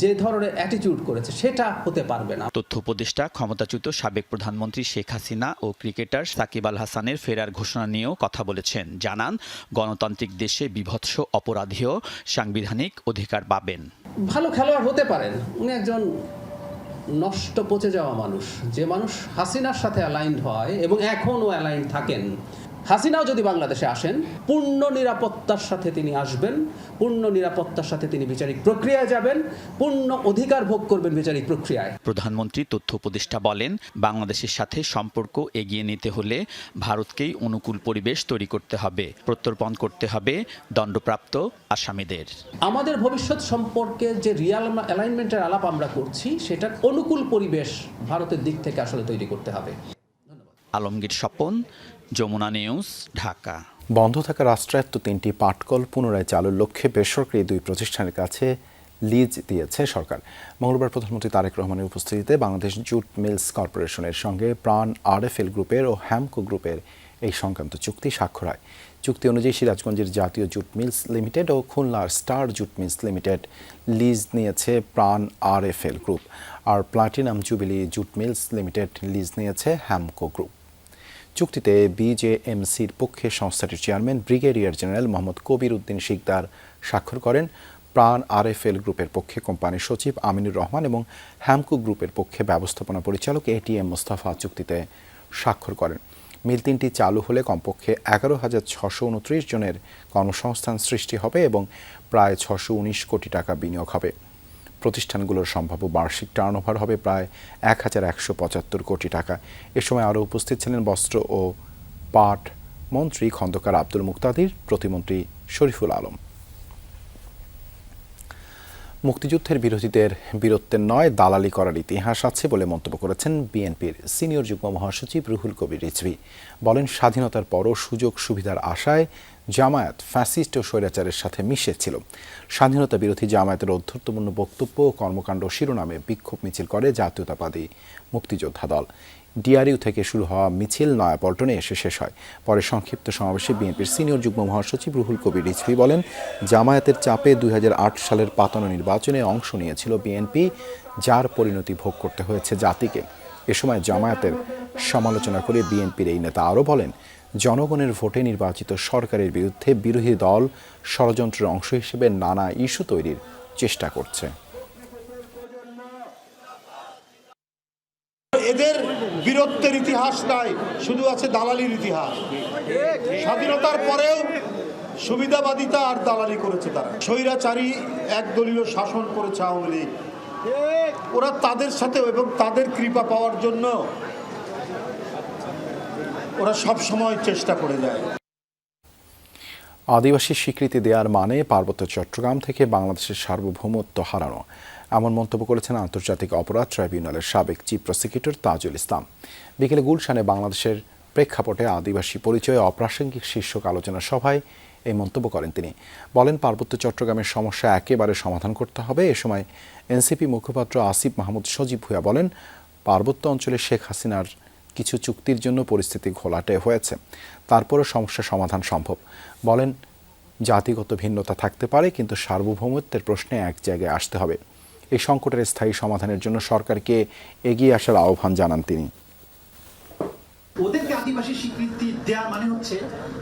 যে ধরনের অ্যাটিটিউড করেছে সেটা হতে পারবে না। তথ্য উপদেষ্টা ক্ষমতাচ্যুত সাবেক প্রধানমন্ত্রী শেখ হাসিনা ও ক্রিকেটার সাকিব আল হাসানের ফেরার ঘোষণা নিয়েও কথা বলেছেন। জানান, গণতান্ত্রিক দেশে বিভৎস অপরাধীও সাংবিধানিক অধিকার পাবেন। ভালো খেলোয়াড় হতে পারেন, উনি একজন নষ্ট পচে যাওয়া মানুষ, যে মানুষ হাসিনার সাথে অ্যালাইন্ড হয় এবং এখনও অ্যালাইন্ড থাকেন। হাসিনাও যদি বাংলাদেশে আসেন, পূর্ণ নিরাপত্তার সাথে তিনি আসবেন, পূর্ণ নিরাপত্তার সাথে তিনি বিচারিক প্রক্রিয়ায় যাবেন, পূর্ণ অধিকার ভোগ করবেন বিচারিক প্রক্রিয়ায়। প্রধানমন্ত্রী তথ্য উপদেষ্টা বলেন, বাংলাদেশের সাথে সম্পর্ক এগিয়ে নিতে হলে ভারতকেই অনুকূল পরিবেশ তৈরি করতে হবে, প্রত্যর্পণ করতে হবে দণ্ডপ্রাপ্ত আসামিদের। আমাদের ভবিষ্যৎ সম্পর্কে যে রিয়াল অ্যালাইনমেন্টের আলাপ আমরা করছি, সেটার অনুকূল পরিবেশ ভারতের দিক থেকে আসলে তৈরি করতে হবে। আলমগীর স্বপন, যমুনা নিউজ, ঢাকা। বন্ধ থাকা রাষ্ট্রায়ত্ত 3টি পাটকল পুনরায় চালুর লক্ষ্যে বেসরকারি 2 প্রতিষ্ঠানের কাছে লিজ দিয়েছে সরকার। মঙ্গলবার প্রধানমন্ত্রী তারেক রহমানের উপস্থিতিতে বাংলাদেশ জুট মিলস কর্পোরেশনের সঙ্গে প্রাণ আরএফএল গ্রুপের ও হ্যামকো গ্রুপের এই সংক্রান্ত চুক্তি স্বাক্ষর হয়। চুক্তি অনুযায়ী সিরাজগঞ্জের জাতীয় জুট মিলস লিমিটেড ও খুলনার star jute mills limited lease নিয়েছে প্রাণ আরএফএল গ্রুপ, আর platinum jubilee jute mills limited lease নিয়েছে হ্যামকো গ্রুপ। চুক্তিতে বিজেএমসির পক্ষে সংস্থাটির chairman brigadier general Mohammad Kabir Uddin Shikder স্বাক্ষর করেন। প্রাণ আরএফএল গ্রুপের পক্ষে কোম্পানির সচিব আমিনুর রহমান এবং হ্যামকো গ্রুপের পক্ষে ব্যবস্থাপনা পরিচালক এটিএম মোস্তফা চুক্তিতে স্বাক্ষর করেন। মিল 3টি চালু হলে কমপক্ষে 11,629 জনের কর্মসংস্থান সৃষ্টি হবে এবং প্রায় 619 কোটি টাকা বিনিয়োগ হবে। প্রতিষ্ঠানগুলোর সম্ভাব্য বার্ষিক টার্নওভার হবে প্রায় 1,175 কোটি টাকা। এ সময় আরও উপস্থিত ছিলেন বস্ত্র ও পাট মন্ত্রী খন্দকার আব্দুল মুক্তাদির, প্রতিমন্ত্রী শরীফুল আলম। মুক্তিযুদ্ধের বিরোধীদের বীরত্বের নয়, দালালি করার ইতিহাস আছে বলে মন্তব্য করেছেন বিএনপির সিনিয়র যুগ্ম মহাসচিব রুহুল কবির রিজভী। বলেন, স্বাধীনতার পরও সুযোগ সুবিধার আশায় জামায়াত ফ্যাসিস্ট ও স্বৈরাচারের সাথে মিশেছিল। স্বাধীনতা বিরোধী জামায়াতের ঔদ্ধত্যপূর্ণ বক্তব্য ও কর্মকাণ্ড শিরোনামে বিক্ষোভ মিছিল করে জাতীয়তাবাদী মুক্তিযোদ্ধা দল। ডিআরইউ থেকে শুরু হওয়া মিছিল নয়াপল্টনে এসে শেষ হয়। পরে সংক্ষিপ্ত সমাবেশে বিএনপির সিনিয়র যুগ্ম মহাসচিব রুহুল কবির রিজভী বলেন, জামায়াতের চাপে 2008 সালের পাতানো নির্বাচনে অংশ নিয়েছিল বিএনপি, যার পরিণতি ভোগ করতে হয়েছে জাতিকে। এ সময় জামায়াতের সমালোচনা করে বিএনপির এই নেতা আরও বলেন, জনগণের ভোটে নির্বাচিত সরকারের বিরুদ্ধে বিরোধী দল ষড়যন্ত্রের অংশ হিসেবে নানা ইস্যু তৈরির চেষ্টা করছে। এদের বীরত্বের ইতিহাস নাই, শুধু আছে দালালির ইতিহাস। স্বাধীনতার পরেও সুবিধাবাদিতা আর দালালি করেছে তারা। স্বৈরাচারী একদলীয় শাসন করেছে আওয়ামী লীগ। ওরা তাদের সাথে এবং তাদের কৃপা পাওয়ার জন্য ওরা সব সময় চেষ্টা করে যায়। আদিবাসী স্বীকৃতি দেওয়ার মানে পার্বত্য চট্টগ্রাম থেকে বাংলাদেশের সার্বভৌমত্ব হারানো, এমন মন্তব্য করেছেন আন্তর্জাতিক অপরাধ ট্রাইব্যুনালের সাবেক চিফ প্রসিকিউটর তাজুল ইসলাম। বিকেলে গুলশানে বাংলাদেশের প্রেক্ষাপটে আদিবাসী পরিচয়ে অপ্রাসঙ্গিক শীর্ষক আলোচনা সভায় এই মন্তব্য করেন তিনি। বলেন, পার্বত্য চট্টগ্রামের সমস্যা একেবারে সমাধান করতে হবে। এ সময় এনসিপি মুখপাত্র আসিফ মাহমুদ সজীব ভূঁইয়া বলেন, পার্বত্য অঞ্চলে শেখ হাসিনার কিছু চুক্তির জন্য পরিস্থিতি ঘোলাটে হয়েছে, তারপরও সমস্যা সমাধান সম্ভব। বলেন, জাতিগত ভিন্নতা থাকতে পারে, কিন্তু সার্বভৌমত্বের প্রশ্নে এক জায়গায় আসতে হবে। এই সংকটের স্থায়ী সমাধানের জন্য সরকারকে এগিয়ে আসার আহ্বান জানান তিনি। ওদেরকে আদিবাসী স্বীকৃতি দেওয়া মানে হচ্ছে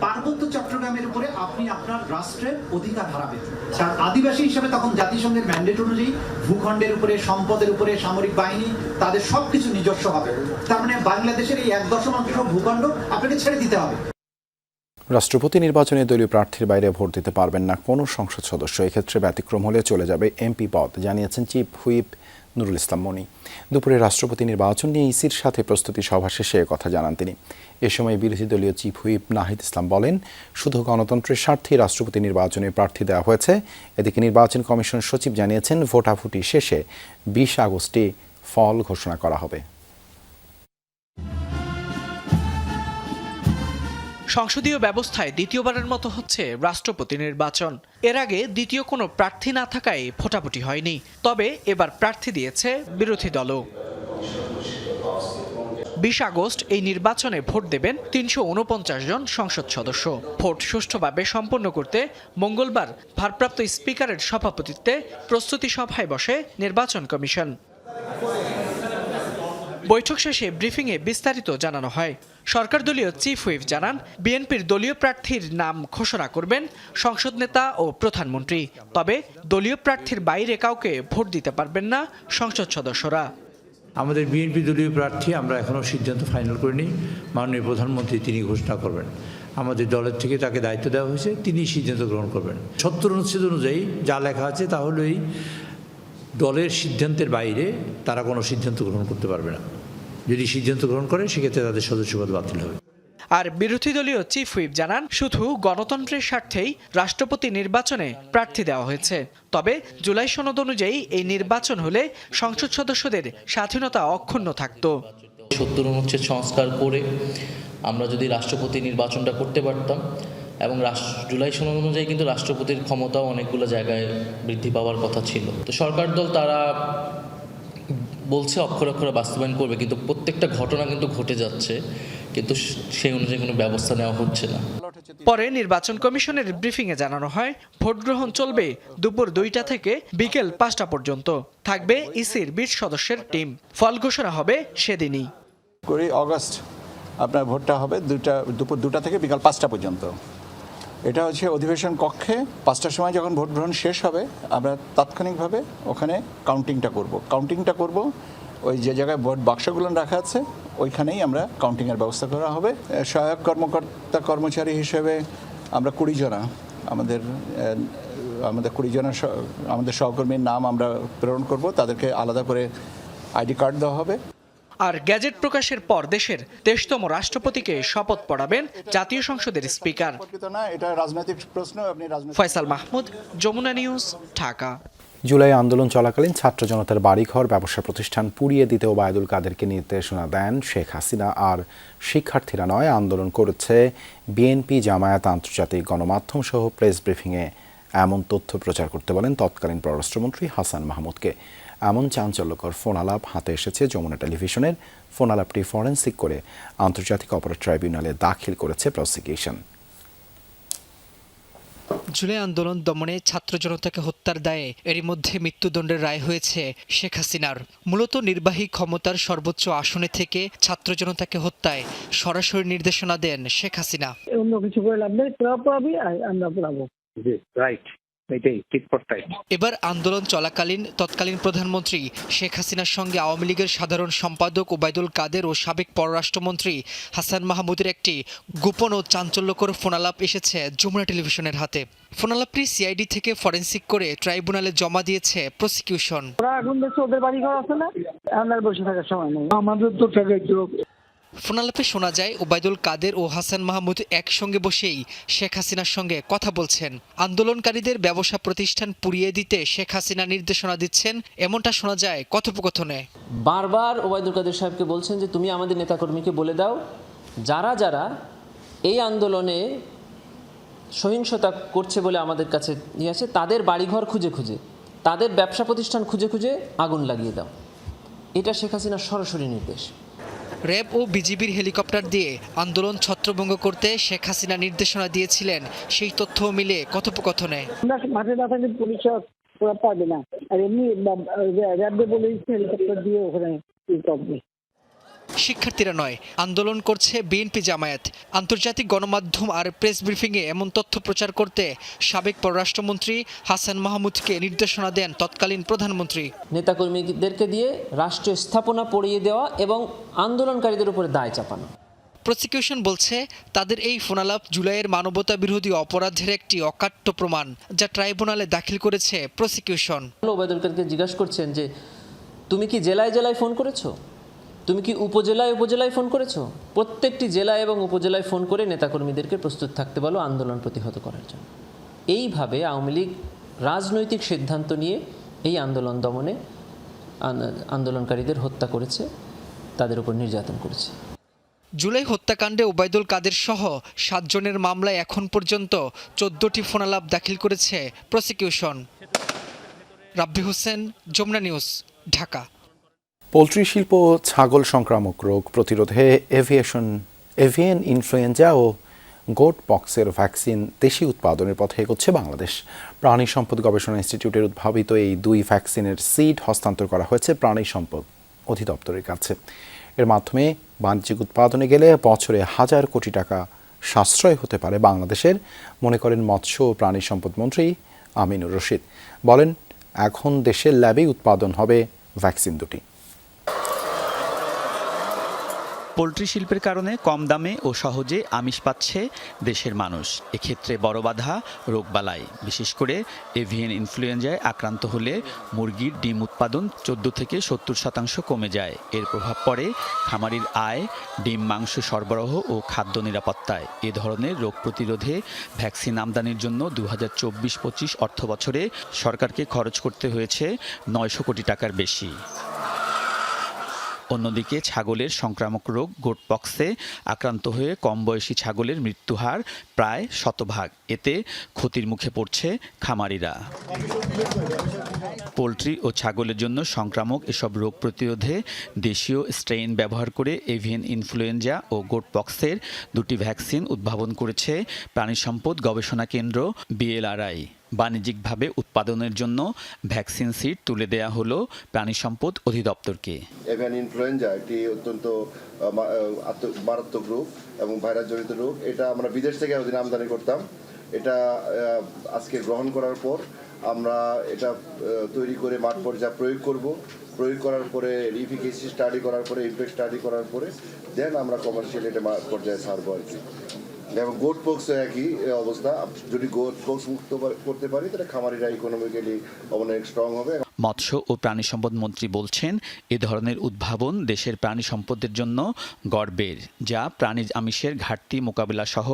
পার্বত্য চট্টগ্রামের উপরে আপনি আপনার রাষ্ট্রের অধিকার হারাবেন। কারণ আদিবাসী হিসেবে তখন জাতিসংঘের ম্যান্ডেট অনুযায়ী ভূখণ্ডের উপরে, সম্পদের উপরে, সামরিক বাহিনী তাদের সবকিছু নিজস্ব হবে। তার মানে বাংলাদেশের এই 1.1 ভূখণ্ড আপনাকে ছেড়ে দিতে হবে। রাষ্ট্রপতি নির্বাচনে দলীয় প্রার্থীর বাইরে ভোট দিতে পারবেন না কোনো সংসদ সদস্য। এক্ষেত্রে ব্যতিক্রম হলে চলে যাবে এমপি পদ, জানিয়েছেন চিফ হুইপ নুরুল ইসলাম মনি। দুপুরে রাষ্ট্রপতি নির্বাচন নিয়ে ইসির সাথে প্রস্তুতি সভা শেষে কথা জানান তিনি। এ সময় বিরোধী দলীয় চিফ হুইপ নাহিদ ইসলাম বলেন, শুধু গণতন্ত্রের স্বার্থেই রাষ্ট্রপতি নির্বাচনে প্রার্থী দেওয়া হয়েছে। এদিকে নির্বাচন কমিশন সচিব জানিয়েছেন, ভোটাভুটি শেষে 20 আগস্টে ফল ঘোষণা করা হবে। সংসদীয় ব্যবস্থায় দ্বিতীয়বারের মতো হচ্ছে রাষ্ট্রপতি নির্বাচন। এর আগে দ্বিতীয় কোনো প্রার্থী না থাকায় ভোটাভুটি হয়নি, তবে এবার প্রার্থী দিয়েছে বিরোধী দলও। 20 আগস্ট এই নির্বাচনে ভোট দেবেন 349 জন সংসদ সদস্য। ভোট সুষ্ঠুভাবে সম্পন্ন করতে মঙ্গলবার ভারপ্রাপ্ত স্পিকারের সভাপতিত্বে প্রস্তুতি সভায় বসে নির্বাচন কমিশন। বৈঠক শেষে ব্রিফিংয়ে বিস্তারিত জানানো হয়। সরকার দলীয় চিফ হুইপ জানান, বিএনপির দলীয় প্রার্থীর নাম ঘোষণা করবেন সংসদ নেতা ও প্রধানমন্ত্রী, তবে দলীয় প্রার্থীর বাইরে কাউকে ভোট দিতে পারবেন না সংসদ সদস্যরা। আমাদের বিএনপি দলীয় প্রার্থী আমরা এখনও সিদ্ধান্ত ফাইনাল করিনি। মাননীয় প্রধানমন্ত্রী তিনি ঘোষণা করবেন। আমাদের দলের থেকে তাকে দায়িত্ব দেওয়া হয়েছে, তিনি সিদ্ধান্ত গ্রহণ করবেন। 70 অনুচ্ছেদ অনুযায়ী যা লেখা আছে তা হলেই দলের সিদ্ধান্তের বাইরে তারা কোনো সিদ্ধান্ত গ্রহণ করতে পারবে না। যদি সিদ্ধান্ত গ্রহণ করে সেক্ষেত্রে তাদের সদস্যপদ বাতিল হবে। আর বিরোধী দলীয় চিফ হুইপ জানান, শুধু গণতন্ত্রের স্বার্থেই রাষ্ট্রপতি নির্বাচনে প্রার্থী দেওয়া হয়েছে, তবে জুলাই সনদ অনুযায়ী এই নির্বাচন হলে সংসদ সদস্যদের স্বাধীনতা অক্ষুণ্ণ থাকত। 70 অনুচ্ছেদ সংস্কার করে আমরা যদি রাষ্ট্রপতি নির্বাচনটা করতে পারতাম, এবং জুলাই সনদ অনুযায়ী কিন্তু রাষ্ট্রপতির ক্ষমতাও অনেকগুলো জায়গায় বৃদ্ধি পাওয়ার কথা ছিল। তো সরকার দল তারা বলছে অক্ষরে অক্ষরে বাস্তবায়ন করবে, কিন্তু প্রত্যেকটা ঘটনা কিন্তু ঘটে যাচ্ছে, কিন্তু সেই অনুযায়ী কোনো ব্যবস্থা নেওয়া হচ্ছে না। পরে নির্বাচন কমিশনের ব্রিফিংয়ে জানানো হয়, ভোট গ্রহণ চলবে দুপুর 2টা থেকে বিকেল 5টা পর্যন্ত। থাকবে ইসির 20 সদস্যের টিম। ফল ঘোষণা হবে সেদিনই। 20 আগস্ট আপনার ভোটটা হবে দুপুর 2টা থেকে বিকাল 5টা পর্যন্ত। এটা হচ্ছে অধিবেশন কক্ষে 5টার সময় যখন ভোট গ্রহণ শেষ হবে আমরা তাৎক্ষণিকভাবে ওখানে কাউন্টিংটা করব। ওই যে জায়গায় ভোট বাক্সগুলো রাখা আছে ওইখানেই আমরা কাউন্টিংয়ের ব্যবস্থা করা হবে। সহায়ক কর্মকর্তা কর্মচারী হিসেবে আমরা 20 জনা আমাদের 20 জনা আমাদের সহকর্মীর নাম আমরা প্রেরণ করব। তাদেরকে আলাদা করে আইডি কার্ড দেওয়া হবে। আর গ্যাজেট প্রকাশের পর দেশের 23তম রাষ্ট্রপতিকে শপথ পড়াবেন জাতীয় সংসদের স্পিকার। এটা রাজনৈতিক প্রশ্ন। ফয়সাল মাহমুদ, যমুনা নিউজ, ঢাকা। জুলাই আন্দোলন চলাকালীন ছাত্র জনতার বাড়িঘর, ব্যবসা প্রতিষ্ঠান পুড়িয়ে দিতে ওবায়দুল কাদেরকে নির্দেশনা দেন শেখ হাসিনা। আর শিক্ষার্থীরা নয়, আন্দোলন করেছে বিএনপি, জামায়াত, আন্তর্জাতিক গণমাধ্যম সহ প্রেস ব্রিফিংয়ে এমন তথ্য প্রচার করতে বলেন তৎকালীন পররাষ্ট্রমন্ত্রী হাসান মাহমুদকে। এমন চাঞ্চল্যকর ফোন আলাপ হাতে এসেছে যমুনা টেলিভিশনের। ফোন আলাপটি ফরেন্সিক করে আন্তর্জাতিক অপরাধ ট্রাইব্যুনালে দাখিল করেছে প্রসিকিউশন। জুলাই আন্দোলন দমনে ছাত্র জনতাকে হত্যার দায়ে এরই মধ্যে মৃত্যুদণ্ডের রায় হয়েছে শেখ হাসিনার। মূলত নির্বাহী ক্ষমতার সর্বোচ্চ আসনে থেকে ছাত্র জনতাকে হত্যায় সরাসরি নির্দেশনা দেন শেখ হাসিনা। অন্য কিছু করে লাভ নেই, আমরা পড়াবো। রাইট। এবার আন্দোলন চলাকালীন তৎকালীন প্রধানমন্ত্রী শেখ হাসিনার সঙ্গে আওয়ামী লীগের সাধারণ সম্পাদক ওবায়দুল কাদের ও সাবেক পররাষ্ট্রমন্ত্রী হাসান মাহমুদের একটি গোপন ও চাঞ্চল্যকর ফোনালাপ এসেছে যমুনা টেলিভিশনের হাতে। ফোনালাপটি সিআইডি থেকে ফরেনসিক করে ট্রাইব্যুনালে জমা দিয়েছে প্রসিকিউশন। ওরা এখন দেখছে ওদের বাড়ি ঘর আছে না, আমরা বসে থাকার সময় নেই, আমাদের তো ফোনালাপে শোনা যায় ওবায়দুল কাদের ও হাসান মাহমুদ একসঙ্গে বসেই শেখ হাসিনার সঙ্গে কথা বলছেন। আন্দোলনকারীদের ব্যবসা প্রতিষ্ঠান পুড়িয়ে দিতে শেখ হাসিনা নির্দেশনা দিচ্ছেন, এমনটা শোনা যায় কথোপকথনে। বারবার ওবায়দুল কাদের সাহেবকে বলছেন যে তুমি আমাদের নেতাকর্মীকে বলে দাও যারা যারা এই আন্দোলনে সহিংসতা করছে বলে আমাদের কাছে নিয়ে আসে তাদের বাড়িঘর খুঁজে খুঁজে, তাদের ব্যবসা প্রতিষ্ঠান খুঁজে খুঁজে আগুন লাগিয়ে দাও। এটা শেখ হাসিনার সরাসরি নির্দেশ। র্যাব ও বিজিবির হেলিকপ্টার দিয়ে আন্দোলন ছত্রভঙ্গ করতে শেখ হাসিনা নির্দেশনা দিয়েছিলেন, সেই তথ্য মিলে কথোপকথনে। মাঠে না থাকলে পুলিশ ওরা পারবে না, আর এমনি র্যাব পুলিশ হেলিকপ্টার দিয়ে ওখানে করবে। শিক্ষার্থীরা নয়, আন্দোলন করছে বিএনপি, জামায়াত। আন্তর্জাতিক গণমাধ্যম আর প্রেস ব্রিফিংয়ে এমন তথ্য প্রচার করতে সাবেক পররাষ্ট্রমন্ত্রী হাসান মাহমুদকে নির্দেশনা দেন তৎকালীন প্রধানমন্ত্রী। নেতাকর্মীদেরকে দিয়ে রাষ্ট্রীয় স্থাপনা পড়িয়ে দেওয়া এবং আন্দোলনকারীদের উপরে দায় চাপানো। প্রসিকিউশন বলছে তাদের এই ফোনালাপ জুলাইয়ের মানবতা বিরোধী অপরাধের একটি অকাট্য প্রমাণ, যা ট্রাইব্যুনালে দাখিল করেছে প্রসিকিউশন। ওবায়দুল কাদেরকে জিজ্ঞাসা করছেন যে তুমি কি জেলায় জেলায় ফোন করেছো, তুমি কি উপজেলায় উপজেলায় ফোন করেছো? প্রত্যেকটি জেলায় এবং উপজেলায় ফোন করে নেতাকর্মীদেরকে প্রস্তুত থাকতে বলো আন্দোলন প্রতিহত করার জন্য। এইভাবে আওয়ামী লীগ রাজনৈতিক সিদ্ধান্ত নিয়ে এই আন্দোলন দমনে আন্দোলনকারীদের হত্যা করেছে, তাদের উপর নির্যাতন করেছে। জুলাই হত্যাকাণ্ডে ওবায়দুল কাদের সহ 7 জনের মামলায় এখন পর্যন্ত 14টি ফোনালাপ দাখিল করেছে প্রসিকিউশন। রাব্বি হোসেন, যমুনা নিউজ, ঢাকা। পোলট্রি শিল্প ছাগল সংক্রামক রোগ প্রতিরোধে এভিয়ান ইনফ্লুয়েঞ্জা ও গোট পক্সের ভ্যাকসিন দেশি উৎপাদনের পথে এগোচ্ছে বাংলাদেশ। প্রাণী সম্পদ গবেষণা ইনস্টিটিউটের উদ্ভাবিত এই 2 ভ্যাকসিনের সিড হস্তান্তর করা হয়েছে প্রাণী সম্পদ অধিদপ্তরের কাছে। এর মাধ্যমে বাণিজ্যিক উৎপাদনে গেলে বছরে 1000 কোটি টাকা সাশ্রয় হতে পারে বাংলাদেশের, মনে করেন মৎস্য ও প্রাণী সম্পদ মন্ত্রী আমিনুর রশিদ। বলেন, এখন দেশের ল্যাবেই উৎপাদন হবে ভ্যাকসিন দুটি। পোলট্রি শিল্পের কারণে কম দামে ও সহজে আমিষ পাচ্ছে দেশের মানুষ। এক্ষেত্রে বড় বাধা রোগবালাই, বিশেষ করে এভিয়ান ইনফ্লুয়েঞ্জায় আক্রান্ত হলে মুরগির ডিম উৎপাদন 14 থেকে 70% কমে যায়। এর প্রভাব পড়ে খামারির আয়, ডিম মাংস সরবরাহ ও খাদ্য নিরাপত্তায়। এ ধরনের রোগ প্রতিরোধে ভ্যাকসিন আমদানির জন্য 2024-25 অর্থবছরে সরকারকে খরচ করতে হয়েছে 900 কোটি টাকার বেশি। অন্যদিকে ছাগলের সংক্রামক রোগ গোট পক্সে আক্রান্ত হয়ে কম বয়সী ছাগলের মৃত্যুহার প্রায় 100%। এতে ক্ষতির মুখে পড়ছে খামারিরা। পোলট্রি ও ছাগলের জন্য সংক্রামক এসব রোগ প্রতিরোধে দেশীয় স্ট্রেইন ব্যবহার করে এভিয়ান ইনফ্লুয়েঞ্জা ও গোট পক্সের 2টি ভ্যাকসিন উদ্ভাবন করেছে প্রাণী সম্পদ গবেষণা কেন্দ্র BLRI। বাণিজ্যিকভাবে উৎপাদনের জন্য ভ্যাকসিন সিট তুলে দেয়া হলো প্রাণী সম্পদ অধিদপ্তরকে। এভিয়ান ইনফ্লুয়েঞ্জা একটি অত্যন্ত মারাত্মক রোগ এবং ভাইরাস জনিত রোগ। এটা আমরা বিদেশ থেকে ওদিন আমদানি করতাম। এটা আজকে গ্রহণ করার পর আমরা এটা তৈরি করে মাঠ পর্যায়ে প্রয়োগ করার পরে এফিকেসি স্টাডি করার পরে ইমপ্যাক্ট স্টাডি করার পরে দেন আমরা কমার্শিয়াল এটা মাঠ পর্যায়ে ছাড়বো আর কি। এবং গোট পক্স একই অবস্থা, যদি গোট পক্স মুক্ত করতে পারি তাহলে খামারিরা ইকোনমিক্যালি অনেক স্ট্রং হবে। মৎস্য ও প্রাণী সম্পদ মন্ত্রী বলছেন, এ ধরনের উদ্ভাবন দেশের প্রাণী সম্পদের জন্য গর্বের, যা প্রাণীজ আমিষের ঘাটতি মোকাবিলা সহ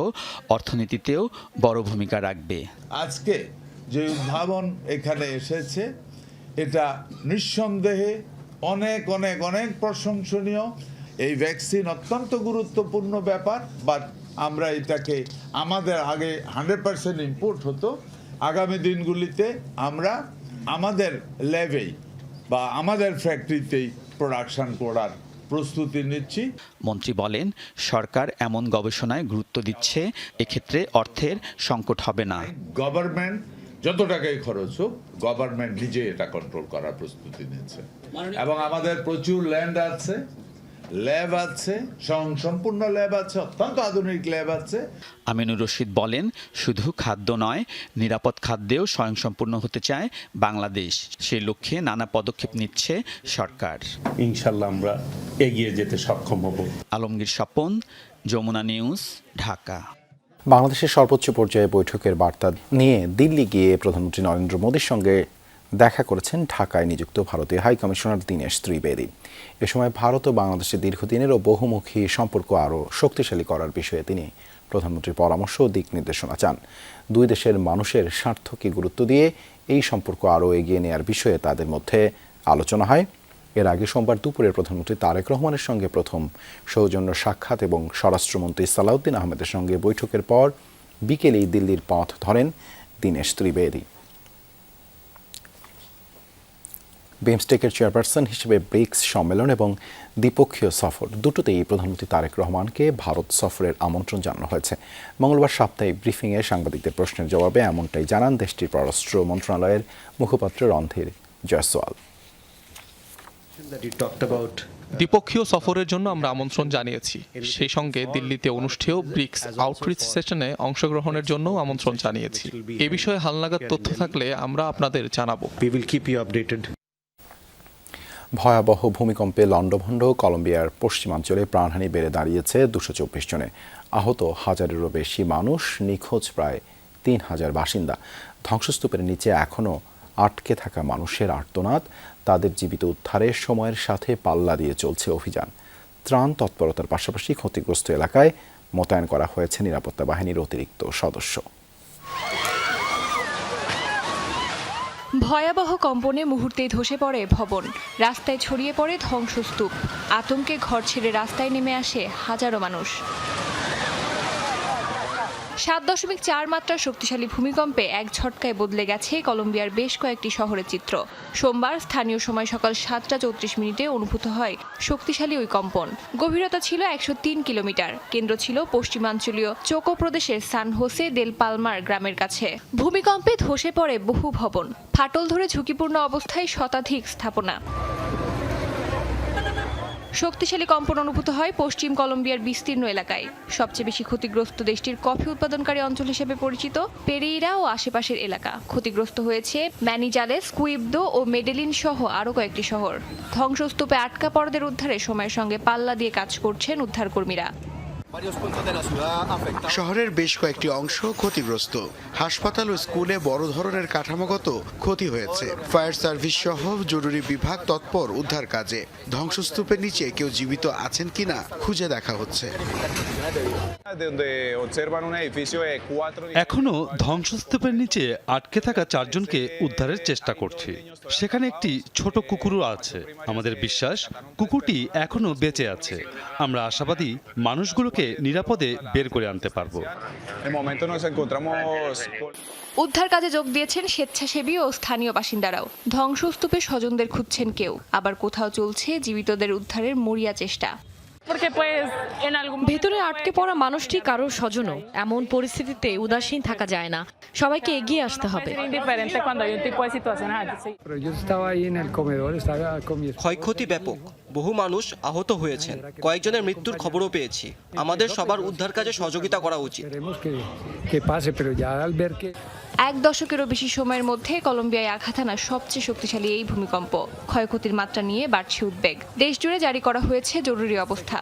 অর্থনীতিতেও বড় ভূমিকা রাখবে। আজকে যে উদ্ভাবন এখানে এসেছে এটা নিঃসন্দেহে অনেক অনেক অনেক প্রশংসনীয়। এই ভ্যাকসিন অত্যন্ত গুরুত্বপূর্ণ ব্যাপার, বাট আমরা এটাকে আমাদের আগে 100% ইম্পোর্ট হতো। আগামী দিনগুলিতে আমরা আমাদের ল্যাবেই বা আমাদের ফ্যাক্টরিতেই প্রোডাকশন করার প্রস্তুতি নিচ্ছি। মন্ত্রী বলেন, সরকার এমন গবেষণায় গুরুত্ব দিচ্ছে, এক্ষেত্রে অর্থের সংকট হবে না। গভর্নমেন্ট যত টাকাই খরচ হোক, গভর্নমেন্ট নিজে এটা কন্ট্রোল করার প্রস্তুতি নিচ্ছে এবং আমাদের প্রচুর ল্যান্ড আছে, ল্যাব আছে, সম্পূর্ণ ল্যাব আছে, অত্যন্ত আধুনিক ল্যাব আছে। আমিনুর রশিদ বলেন, শুধু খাদ্য নয়, নিরাপদ খাদ্যেও স্বয়ংসম্পূর্ণ হতে চায় বাংলাদেশ। সেই লক্ষ্যে নানা পদক্ষেপ নিচ্ছে সরকার। ইনশাল্লাহ আমরা এগিয়ে যেতে সক্ষম হব। আলমগীর স্বপন, যমুনা নিউজ, ঢাকা। বাংলাদেশের সর্বোচ্চ পর্যায়ে বৈঠকের বার্তা নিয়ে দিল্লি গিয়ে প্রধানমন্ত্রী নরেন্দ্র মোদীর সঙ্গে দেখা করেছেন ঢাকায় নিযুক্ত ভারতীয় হাই কমিশনার দীনেশ ত্রিবেদী। এ সময় ভারত ও বাংলাদেশের দীর্ঘদিনের ও বহুমুখী সম্পর্ক আরও শক্তিশালী করার বিষয়ে তিনি প্রধানমন্ত্রীর পরামর্শ ও দিক নির্দেশনা চান। দুই দেশের মানুষের স্বার্থকে গুরুত্ব দিয়ে এই সম্পর্ক আরও এগিয়ে নেওয়ার বিষয়ে তাদের মধ্যে আলোচনা হয়। এর আগে সোমবার দুপুরে প্রধানমন্ত্রী তারেক রহমানের সঙ্গে প্রথম সৌজন্য সাক্ষাৎ এবং স্বরাষ্ট্রমন্ত্রী সালাউদ্দিন আহমেদের সঙ্গে বৈঠকের পর বিকেলেই দিল্লির পথ ধরেন দীনেশ ত্রিবেদী। বিমস্টেকের চেয়ারপারসন হিসেবে ব্রিক্স সম্মেলন এবং দ্বিপক্ষীয় সফর দুটোতেই প্রধানমন্ত্রী তারেক রহমানকে ভারত সফরের আমন্ত্রণ জানানো হয়েছে। মঙ্গলবার সাপ্তাহিক ব্রিফিংয়ে সাংবাদিকদের প্রশ্নের জবাবে এমনটাই জানান দেশটির পররাষ্ট্র মন্ত্রণালয়ের মুখপাত্র রণধীর জয়সওয়াল। দ্বিপক্ষীয় সফরের জন্য আমরা আমন্ত্রণ জানিয়েছি। সেই সঙ্গে দিল্লিতে অনুষ্ঠেয় ব্রিক্স আউটরিচ সেশনে অংশগ্রহণের জন্য আমন্ত্রণ জানিয়েছি। এ বিষয়ে হালনাগাদ তথ্য থাকলে আমরা আপনাদের জানাবো। ভয়াবহ ভূমিকম্পে লণ্ডভণ্ড কলম্বিয়ার পশ্চিমাঞ্চলে প্রাণহানি বেড়ে দাঁড়িয়েছে 224 জনে। আহত 1000-এরও বেশি মানুষ, নিখোঁজ প্রায় 3000 বাসিন্দা। ধ্বংসস্তূপের নিচে এখনও আটকে থাকা মানুষের আর্তনাদ, তাদের জীবিত উদ্ধারে সময়ের সাথে পাল্লা দিয়ে চলছে অভিযান। ত্রাণ তৎপরতার পাশাপাশি ক্ষতিগ্রস্ত এলাকায় মোতায়েন করা হয়েছে নিরাপত্তা বাহিনীর অতিরিক্ত সদস্য। ভয়াবহ কম্পনে মুহূর্তেই ধসে পড়ে ভবন, রাস্তায় ছড়িয়ে পড়ে ধ্বংসস্তূপ। আতঙ্কে ঘর ছেড়ে রাস্তায় নেমে আসে হাজারো মানুষ। 7.4 মাত্রার শক্তিশালী ভূমিকম্পে এক ঝটকায় বদলে গেছে কলম্বিয়ার বেশ কয়েকটি শহরের চিত্র। সোমবার স্থানীয় সময় সকাল 7:34 অনুভূত হয় শক্তিশালী ওই কম্পন। গভীরতা ছিল 103 কিলোমিটার। কেন্দ্র ছিল পশ্চিমাঞ্চলীয় চোকো প্রদেশের সান হোসে দেল পালমার গ্রামের কাছে। ভূমিকম্পে ধসে পড়ে বহু ভবন, ফাটল ধরে ঝুঁকিপূর্ণ অবস্থায় শতাধিক স্থাপনা। শক্তিশালী কম্পন অনুভূত হয় পশ্চিম কলম্বিয়ার বিস্তীর্ণ এলাকায়। সবচেয়ে বেশি ক্ষতিগ্রস্ত দেশটির কফি উৎপাদনকারী অঞ্চল হিসেবে পরিচিত পেরেইরা ও আশেপাশের এলাকা। ক্ষতিগ্রস্ত হয়েছে ম্যানিজালেস, কুইবদো ও মেডেলিন সহ আরও কয়েকটি শহর। ধ্বংসস্তূপে আটকা পড়াদের উদ্ধারে সময়ের সঙ্গে পাল্লা দিয়ে কাজ করছেন উদ্ধারকর্মীরা। শহরের বেশ কয়েকটি অংশ ক্ষতিগ্রস্ত। হাসপাতাল ও স্কুলে বড় ধরনের কাঠামোগত ক্ষতি হয়েছে। ফায়ার সার্ভিস সহ জরুরি বিভাগ তৎপর উদ্ধার কাজে। ধ্বংসস্তূপের নিচে কেউ জীবিত আছেন কিনা খুঁজে দেখা হচ্ছে। এখনো ধ্বংসস্তূপের নিচে আটকে থাকা 4 জনকে উদ্ধারের চেষ্টা করছি। সেখানে একটি ছোট কুকুরও আছে। আমাদের বিশ্বাস কুকুরটি এখনো বেঁচে আছে। আমরা আশাবাদী মানুষগুলোকে নিরাপদে বের করে আনতে পারবো। উদ্ধার কাজে যোগ দিয়েছেন স্বেচ্ছাসেবী ও স্থানীয় বাসিন্দারাও। ধ্বংসস্তূপে স্বজনদের খুঁজছেন কেউ, আবার কোথাও চলছে জীবিতদের উদ্ধারের মরিয়া চেষ্টা। ভেতরে আটকে পড়া মানুষটি কারোর স্বজনও। এমন পরিস্থিতিতে উদাসীন থাকা যায় না, সবাইকে এগিয়ে আসতে হবে। ক্ষয়ক্ষতি ব্যাপক, বহু মানুষ আহত হয়েছেন, কয়েকজনের মৃত্যুর খবরও পেয়েছি। আমাদের সবার উদ্ধার কাজে সহযোগিতা করা উচিত। 1 দশকেরও বেশি সময়ের মধ্যে কলম্বিয়ায় আঘাত হানা সবচেয়ে শক্তিশালী এই ভূমিকম্প। ক্ষয়ক্ষতির মাত্রা নিয়ে বাড়ছে উদ্বেগ। দেশজুড়ে জারি করা হয়েছে জরুরি অবস্থা।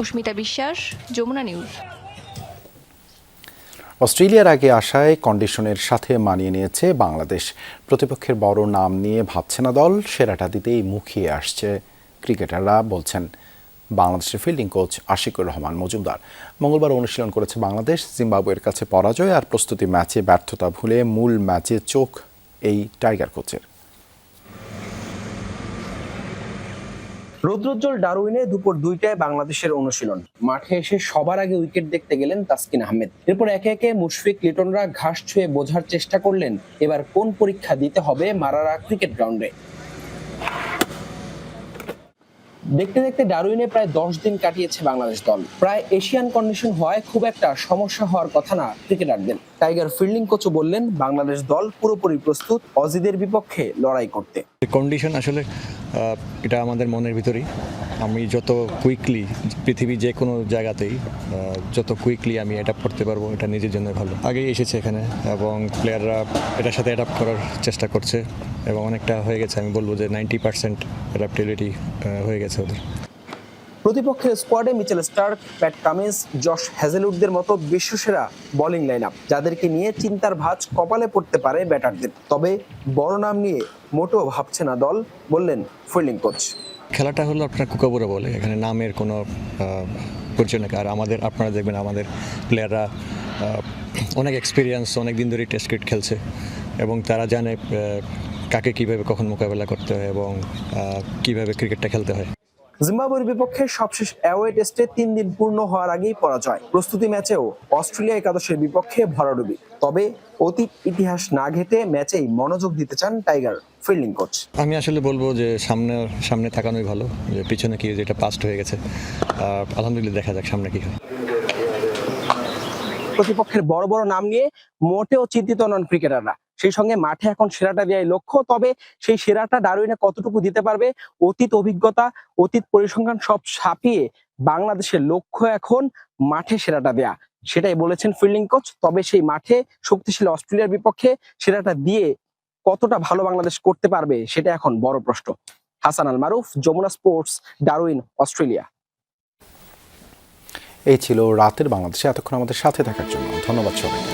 অস্মিতা বিশ্বাস, যমুনা নিউজ। অস্ট্রেলিয়ার আগে আসায় কন্ডিশনের সাথে মানিয়ে নিয়েছে বাংলাদেশ। প্রতিপক্ষের বড় নাম নিয়ে ভাবছে না দল, সেরাটা দিতেই মুখিয়ে আসছে ক্রিকেটাররা, বলছেন বাংলাদেশের ফিল্ডিং কোচ আশিকুর রহমান মজুমদার। মঙ্গলবার অনুশীলন করেছে বাংলাদেশ। জিম্বাবুয়ের কাছে পরাজয় আর প্রস্তুতি ম্যাচে ব্যর্থতা ভুলে মূল ম্যাচে চোখ এই টাইগার কোচের। রৌদ্রোজ্জ্বল ডারউইনে দুপুর 2টায় বাংলাদেশের অনুশীলন। মাঠে এসে সবার আগে উইকেট দেখতে গেলেন তাসকিন আহমেদ। এরপর একে একে মুশফিক, লিটনরা ঘাস ছুঁয়ে বোঝার চেষ্টা করলেন এবার কোন পরীক্ষা দিতে হবে মারারা ক্রিকেট গ্রাউন্ডে। দেখতে দেখতে ডারউইনে প্রায় 10 দিন কাটিয়েছে বাংলাদেশ দল। প্রায় এশিয়ান কন্ডিশন হওয়ায় খুব একটা সমস্যা হওয়ার কথা না ক্রিকেটারদের। টাইগার ফিল্ডিং কোচও বললেন বাংলাদেশ দল পুরোপুরি প্রস্তুত অজিদের বিপক্ষে লড়াই করতে। কন্ডিশন আসলে এটা আমাদের মনের ভিতরেই। আমি যত কুইকলি পৃথিবী যে কোনো জায়গাতেই যত কুইকলি আমি অ্যাডাপ্ট করতে পারবো, এটা নিজের জন্য ভালো। আগেই এসেছে এখানে এবং প্লেয়াররা এটার সাথে অ্যাডাপ্ট করার চেষ্টা করছে এবং অনেকটা হয়ে গেছে। আমি বলবো যে 90% অ্যাডাপ্টেবিলিটি হয়ে গেছে ওদের। প্রতিপক্ষের স্কোয়াডে Mitchell Starc, Pat Cummins, Josh হ্যাজেলউডদের মতো বিশ্বসেরা বোলিং লাইন আপ, যাদেরকে নিয়ে চিন্তার ভাঁজ কপালে পড়তে পারে ব্যাটারদের। তবে বড় নাম নিয়ে মোটেও ভাবছে না দল, বললেন ফিল্ডিং কোচ। খেলাটা হলো আপনার কুকাবুরা বলে, এখানে নামের কোনো পরিচয় নেই। আর আপনারা দেখবেন আমাদের প্লেয়াররা অনেক এক্সপিরিয়েন্স, অনেক দিন ধরে টেস্ট ক্রিকেট খেলছে এবং তারা জানে কাকে কিভাবে কখন মোকাবেলা করতে হয় এবং কিভাবে ক্রিকেটটা খেলতে হয়। জিম্বাবুয়ের বিপক্ষে সবশেষ অ্যাওয়ে টেস্টে 3 দিন পূর্ণ হওয়ার আগেই পরাজয়। প্রস্তুতি ম্যাচেও অস্ট্রেলিয়া একাদশের বিপক্ষে ভরাডুবি। তবে অতীত ইতিহাস না ঘেঁটে ম্যাচেই মনোযোগ দিতে চান টাইগার ফিল্ডিং কোচ। আমি আসলে বলবো যে সামনে থাকানোই ভালো, যে পিছনে কি যেটা পাস্ট হয়ে গেছে। আলহামদুলিল্লাহ, দেখা যাক সামনে কি হয়। প্রতিপক্ষের বড় বড় নাম নিয়ে মোটেও চিন্তিত নন ক্রিকেটাররা। সেই সঙ্গে মাঠে এখন সেরাটা দেওয়াই লক্ষ্য। তবে সেই সেরাটা ডারউইনে কতটুকু দিতে পারবে, অতীত অভিজ্ঞতা, অতীত পরিসংখ্যান সব ছাপিয়ে বাংলাদেশের লক্ষ্য এখন মাঠে সেরাটা দেয়া, সেটাই বলেছেন ফিল্ডিং কোচ। তবে সেই মাঠে শক্তিশালী অস্ট্রেলিয়ার বিপক্ষে সেরাটা দিয়ে কতটা ভালো বাংলাদেশ করতে পারবে সেটা এখন বড় প্রশ্ন। হাসান আল মারুফ, যমুনা স্পোর্টস, ডারউইন, অস্ট্রেলিয়া। এই ছিল রাতের বাংলাদেশে। এতক্ষণ আমাদের সাথে থাকার জন্য ধন্যবাদ সবাইকে।